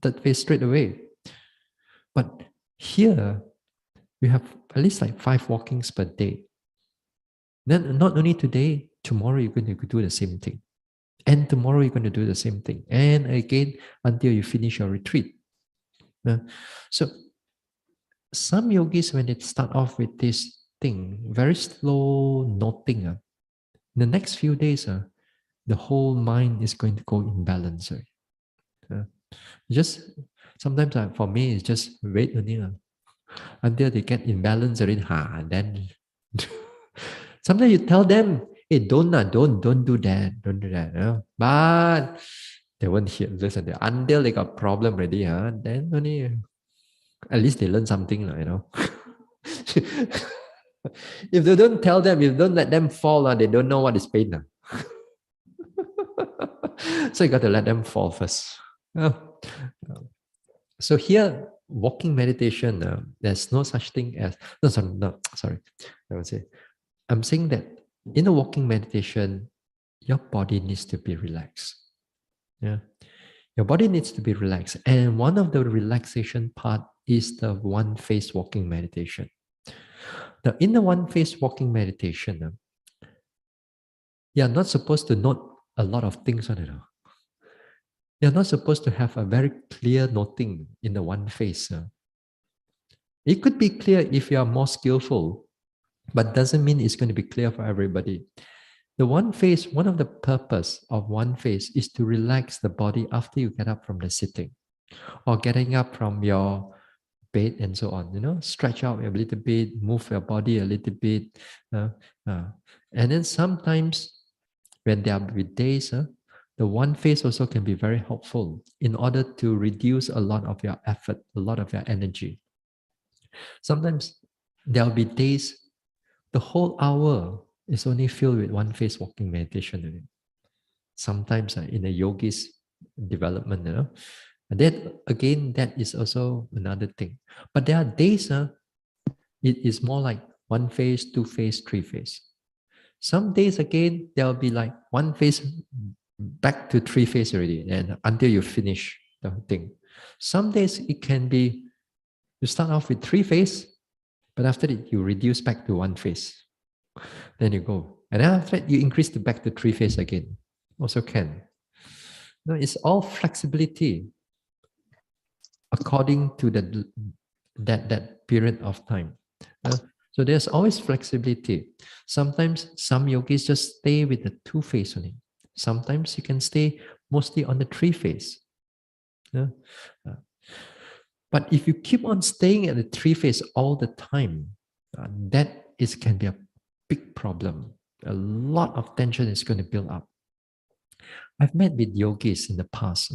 third phase straight away. But here, you have at least like 5 walkings per day. Then not only today, tomorrow you're going to do the same thing. And tomorrow you're going to do the same thing. And again, until you finish your retreat. So some yogis, when they start off with this thing, very slow noting, in the next few days, the whole mind is going to go in balance. Just sometimes for me, it's just wait only, until they get in balance already. Then sometimes you tell them, hey, don't do that, don't do that. But they won't hear, listen. Until they got problem already, then only at least they learn something, If they don't tell them, if you don't let them fall, they don't know what is pain. So you got to let them fall first. So here, walking meditation, there's no such thing as, sorry, I would say, I'm saying that in a walking meditation, your body needs to be relaxed. Yeah. Your body needs to be relaxed. And one of the relaxation part is the one phase walking meditation. Now, in the one phase walking meditation, you're not supposed to note a lot of things on it. You're not supposed to have a very clear noting in the one phase. It could be clear if you are more skillful, but doesn't mean it's going to be clear for everybody. The one phase, one of the purpose of one phase is to relax the body after you get up from the sitting or getting up from your bed and so on. Stretch out a little bit, move your body a little bit. And then sometimes when there are days, the one phase also can be very helpful in order to reduce a lot of your effort, a lot of your energy. Sometimes there will be days, the whole hour is only filled with one phase walking meditation. Sometimes in a yogi's development, and that again, that is also another thing. But there are days, it is more like one phase, 2 phase, 3 phase. Some days again, there will be like one phase back to 3 phase already, and until you finish the thing. Some days it can be, you start off with 3 phase, but after that you reduce back to 1 phase. Then you go. And then after that you increase to back to 3 phase again. Also can. No, it's all flexibility according to that period of time. So there's always flexibility. Sometimes some yogis just stay with the 2 phase only. Sometimes you can stay mostly on the 3 phase. But if you keep on staying at the 3 phase all the time, can be a big problem. A lot of tension is going to build up. I've met with yogis in the past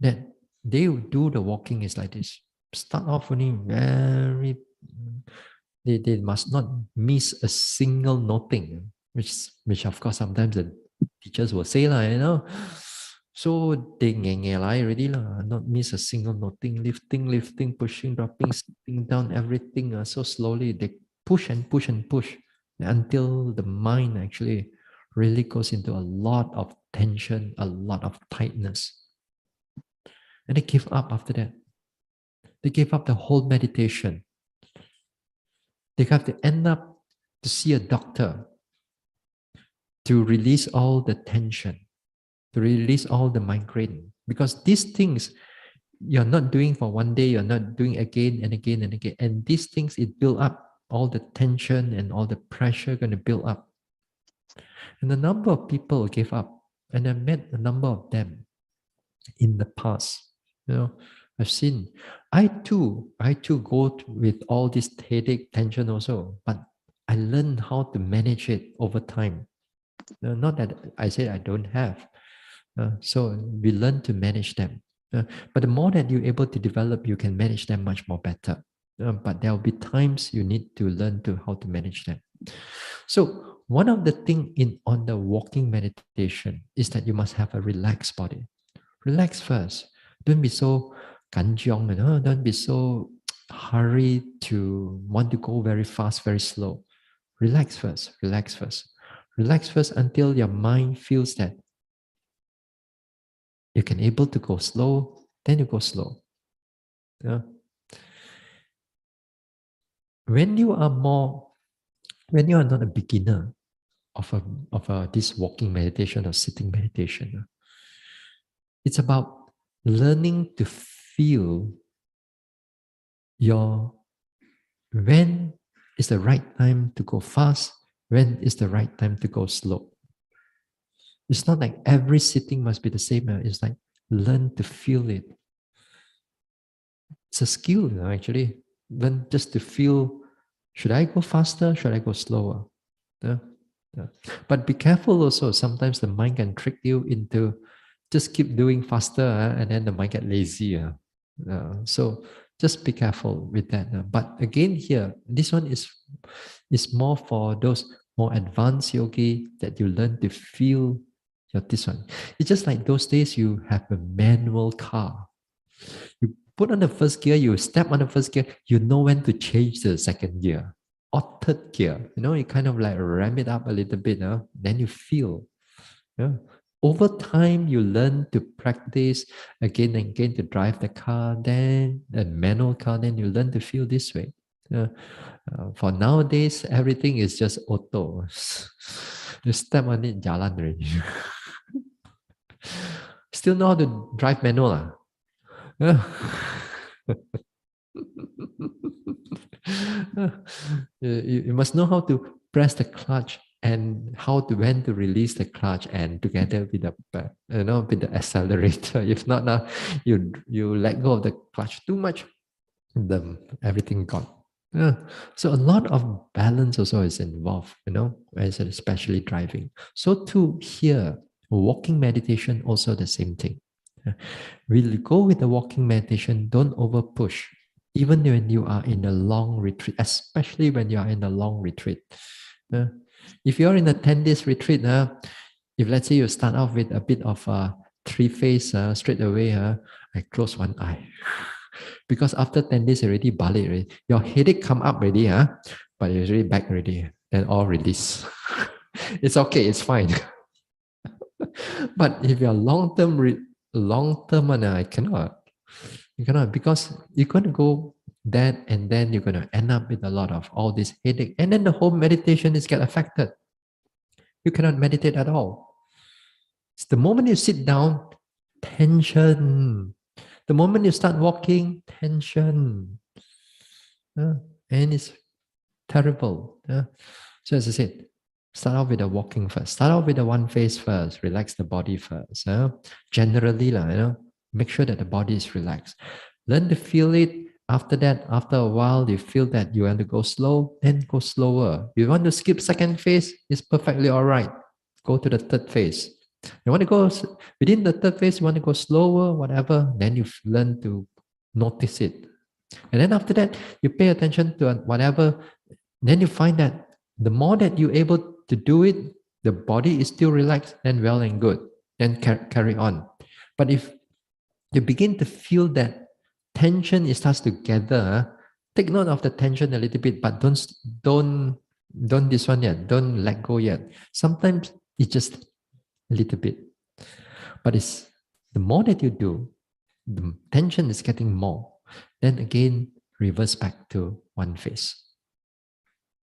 that they do the walking is like this. Start off only very, they must not miss a single noting, which of course sometimes the teachers will say, so they lie already, not miss a single noting, lifting, pushing, dropping, sitting down, everything so slowly. They push and push and push until the mind actually really goes into a lot of tension, a lot of tightness. And they give up after that. They gave up the whole meditation. They have to end up to see a doctor to release all the tension, to release all the migraine. Because these things you're not doing for one day, you're not doing again and again and again. And these things, it build up. All the tension and all the pressure going to build up. And a number of people gave up. And I met a number of them in the past. I've seen. I too go with all this headache, tension also. But I learned how to manage it over time. Not that I say I don't have. So we learn to manage them. But the more that you're able to develop, you can manage them much more better. But there will be times you need to learn to how to manage them. So one of the things on the walking meditation is that you must have a relaxed body. Relax first. Don't be so kanjiong, don't be so hurried to want to go very fast, very slow. Relax first. Relax first. Relax first until your mind feels that you can able to go slow, then you go slow. Yeah. When you are not a beginner of this walking meditation or sitting meditation, it's about learning to feel when is the right time to go fast, when is the right time to go slow. It's not like every sitting must be the same. It's like learn to feel it. It's a skill, actually. Learn just to feel, should I go faster? Should I go slower? Yeah. Yeah. But be careful also. Sometimes the mind can trick you into just keep doing faster and then the mind get lazy. So just be careful with that. But again here, this one is more for those more advanced yogi that you learn to feel this one. It's just like those days you have a manual car. You put on the first gear, you step on the first gear, you know when to change the second gear or third gear. You kind of like ram it up a little bit, then you feel. Yeah. Over time, you learn to practice again and again to drive the car, then a manual car, then you learn to feel this way. For nowadays, everything is just auto. You step on it, jalan already. Still know how to drive manual. You must know how to press the clutch and when to release the clutch and together with the accelerator. If not, now you let go of the clutch too much, everything gone. So a lot of balance also is involved, especially driving. So too here, walking meditation also the same thing. We'll go with the walking meditation, don't over push. Even when you are in a long retreat, especially when you are in a long retreat. If you're in a 10 days retreat, if let's say you start off with a bit of a 3-phase straight away, I close one eye. Because after 10 days already, balik already. Your headache come up already, but it's already back already. And all release. It's okay, it's fine. But if you're long-term one, I cannot. You cannot, because you're going to go that and then you're going to end up with a lot of all this headache. And then the whole meditation is get affected. You cannot meditate at all. It's the moment you sit down, tension. The moment you start walking, tension. And it's terrible. So as I said, start off with the walking first. Start off with the one phase first. Relax the body first. Generally, make sure that the body is relaxed. Learn to feel it. After that, after a while, you feel that you want to go slow, then go slower. If you want to skip second phase, it's perfectly all right. Go to the third phase. You want to go within the third phase, you want to go slower, whatever, then you learn to notice it. And then after that, you pay attention to whatever, then you find that the more that you're able to do it, the body is still relaxed, then well and good. Then carry on. But if you begin to feel that tension, it starts to gather, take note of the tension a little bit, but don't this one yet. Don't let go yet. Sometimes It's just a little bit. But it's the more that you do, the tension is getting more. Then again, reverse back to one face.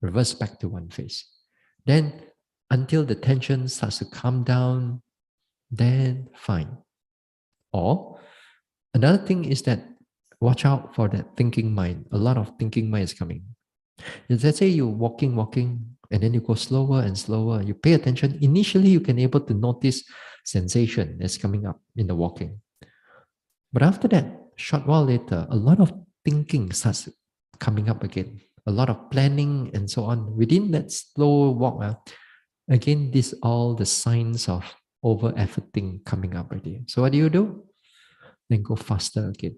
Reverse back to one face. Then until the tension starts to calm down, then fine. Or another thing is that watch out for that thinking mind. A lot of thinking mind is coming. Let's say you're walking, and then you go slower and slower. You pay attention. Initially, you can able to notice sensation that's coming up in the walking. But after that, short while later, a lot of thinking starts coming up again. A lot of planning and so on. Within that slow walk, again, these all the signs of over efforting coming up already. So what do? Then go faster again.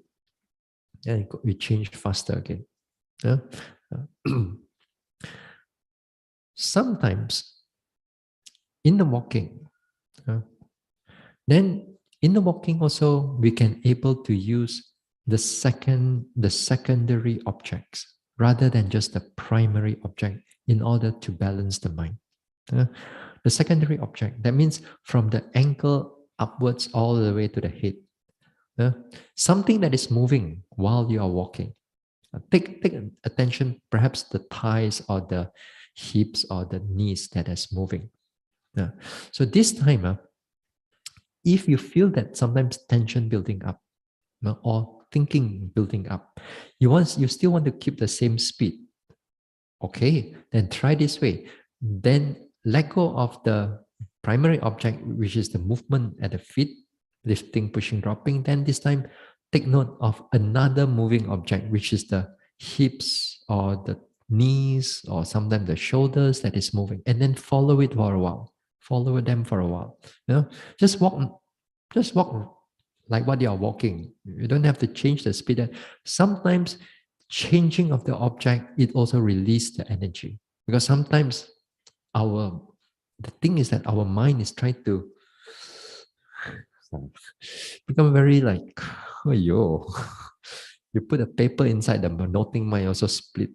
Then we change faster again. Yeah? Sometimes in the walking, then in the walking also we can able to use the secondary objects rather than just the primary object in order to balance the mind. The secondary object, that means from the ankle upwards all the way to the head. Something that is moving while you are walking. Take attention, perhaps the thighs or the hips or the knees that is moving. So this time, if you feel that sometimes tension building up or thinking building up, you still want to keep the same speed. Okay, then try this way. Then let go of the primary object, which is the movement at the feet, lifting, pushing, dropping. Then this time, take note of another moving object, which is the hips or the knees or sometimes the shoulders that is moving, and then follow it for a while. Follow them for a while. Just walk like what you are walking. You don't have to change the speed. Sometimes changing of the object, it also releases the energy. Because sometimes the thing is that our mind is trying to become very like, oh yo, you put a paper inside the noting mind also split.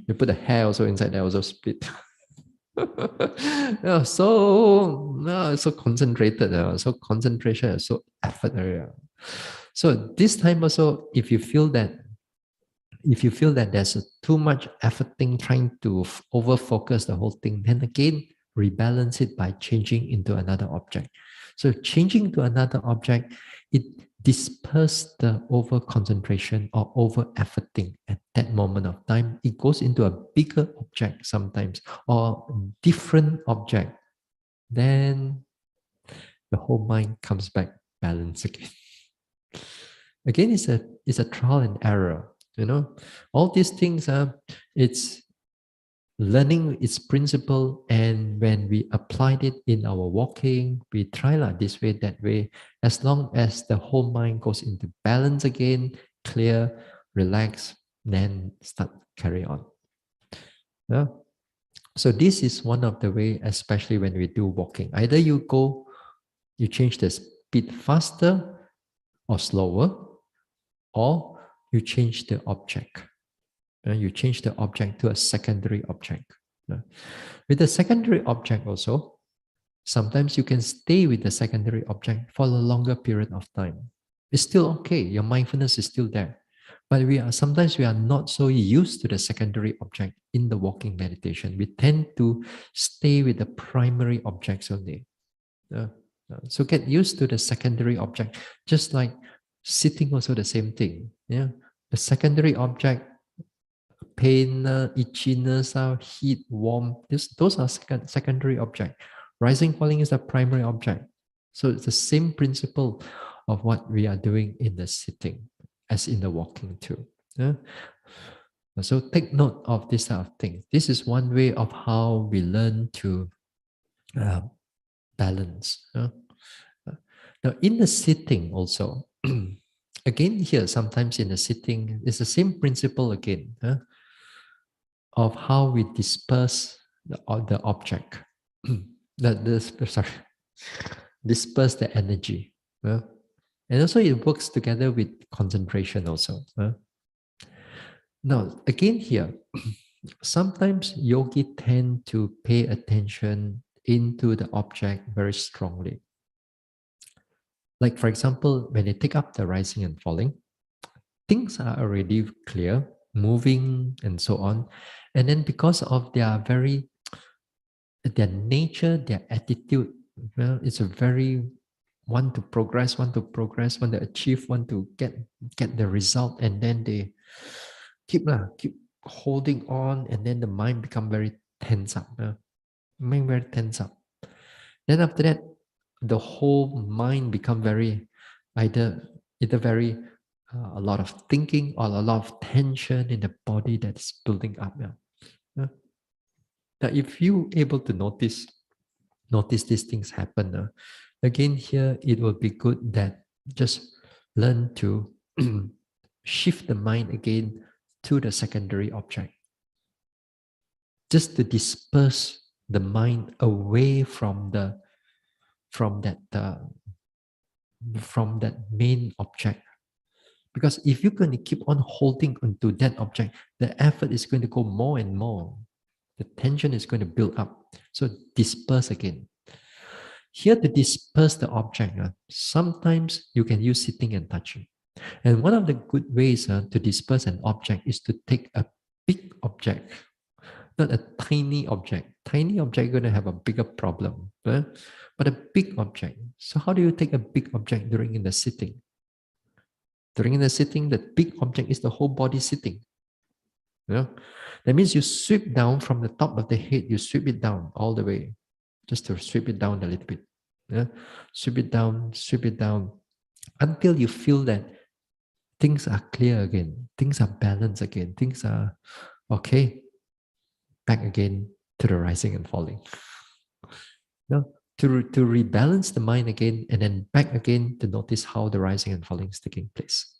You put a hair also inside there also split. So concentrated, so concentration, so effort area. So this time also, if you feel that there's too much efforting trying to over focus the whole thing, then again rebalance it by changing into another object. So changing to another object, it disperses the over concentration or over efforting at that moment of time. It goes into a bigger object sometimes or different object. Then the whole mind comes back balanced again. Again, it's a trial and error. All these things it's learning its principle, and when we applied it in our walking, we try this way, that way. As long as the whole mind goes into balance again, clear, relax, then start carry on. Yeah. So this is one of the way, especially when we do walking. Either you change the speed faster or slower, or you change the object. You change the object to a secondary object. With the secondary object also, sometimes you can stay with the secondary object for a longer period of time. It's still okay. Your mindfulness is still there. But sometimes we are not so used to the secondary object in the walking meditation. We tend to stay with the primary objects only. So get used to the secondary object, just like sitting also the same thing. Yeah, the secondary object, pain, itchiness, heat, warm, those are secondary object. Rising, falling is the primary object. So it's the same principle of what we are doing in the sitting as in the walking too. Yeah? So take note of this type of thing. This is one way of how we learn to balance. Now in the sitting also, again here, sometimes in the sitting, it's the same principle again. Of how we disperse the object, disperse the energy. And also it works together with concentration also. Now, again here, sometimes yogi tend to pay attention into the object very strongly. Like, for example, when they take up the rising and falling, things are already clear, moving and so on. And then because of their nature, their attitude, well, it's a very want to progress, want to progress, want to achieve, want to get the result, and then they keep holding on, and then the mind become very tense up. Mind very tense up. Then after that, the whole mind become very either very a lot of thinking or a lot of tension in the body that's building up. Yeah. Now, if you able to notice these things happen, again here it will be good that just learn to shift the mind again to the secondary object, just to disperse the mind away from that from that main object. Because if you're going to keep on holding onto that object, the effort is going to go more and more. The tension is going to build up. So disperse again. Here to disperse the object, sometimes you can use sitting and touching. And one of the good ways to disperse an object is to take a big object, not a tiny object. Tiny object going to have a bigger problem, but a big object. So how do you take a big object during in the sitting? During the sitting, the big object is the whole body sitting. Yeah? That means you sweep down from the top of the head, you sweep it down all the way, just to sweep it down a little bit. Yeah? Sweep it down until you feel that things are clear again, things are balanced again, things are okay, back again to the rising and falling. No, to rebalance the mind again and then back again to notice how the rising and falling is taking place.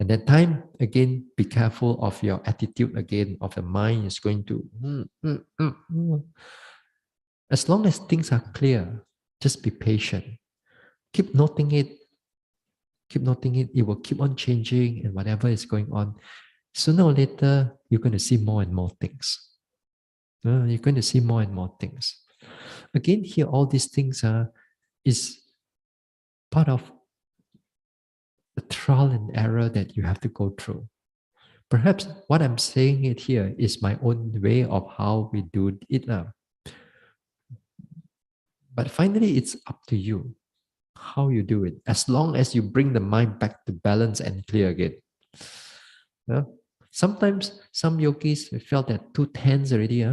And that time, again, be careful of your attitude again, of the mind is going to. As long as things are clear, just be patient. Keep noting it. Keep noting it. It will keep on changing, and whatever is going on, sooner or later, you're going to see more and more things. You're going to see more and more things. Again, here, all these things is part of the trial and error that you have to go through. Perhaps what I'm saying it here is my own way of how we do it now. But finally, it's up to you how you do it, as long as you bring the mind back to balance and clear again. Yeah? Sometimes some yogis felt that too tense already,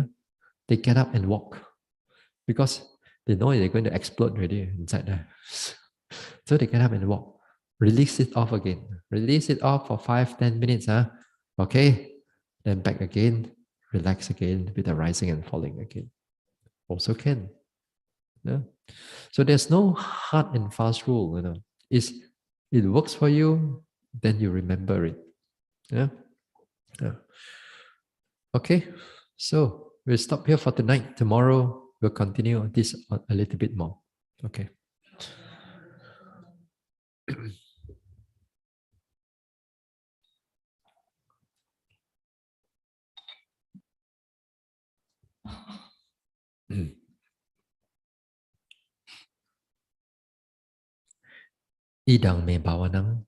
they get up and walk because they know they're going to explode already inside there. So they get up and walk. Release it off again. Release it off for 5-10 minutes. Okay. Then back again. Relax again with the rising and falling again. Also can. Yeah. So there's no hard and fast rule. It works for you, then you remember it. Yeah. Yeah. Okay. So we'll stop here for tonight. Tomorrow we'll continue this a little bit more. Okay. Idang me bhavanang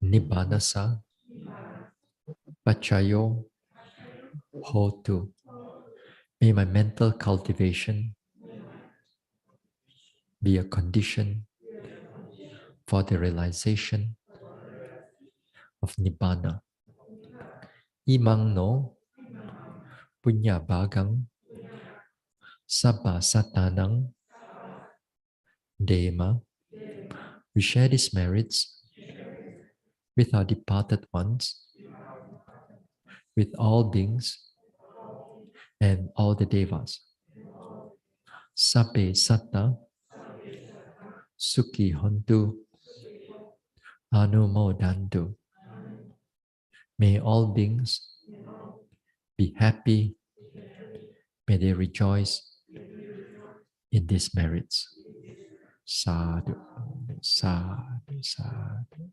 nibbanasa pachayo hotu. May my mental cultivation be a condition for the realization of nibbana. Imang no punya bhagang sabba satanang dema. We share these merits with our departed ones, with all beings and all the devas. Sabbe satta sukhi hontu anumodantu. May all beings be happy. May they rejoice in these merits. Sadhu, sadhu, sadhu.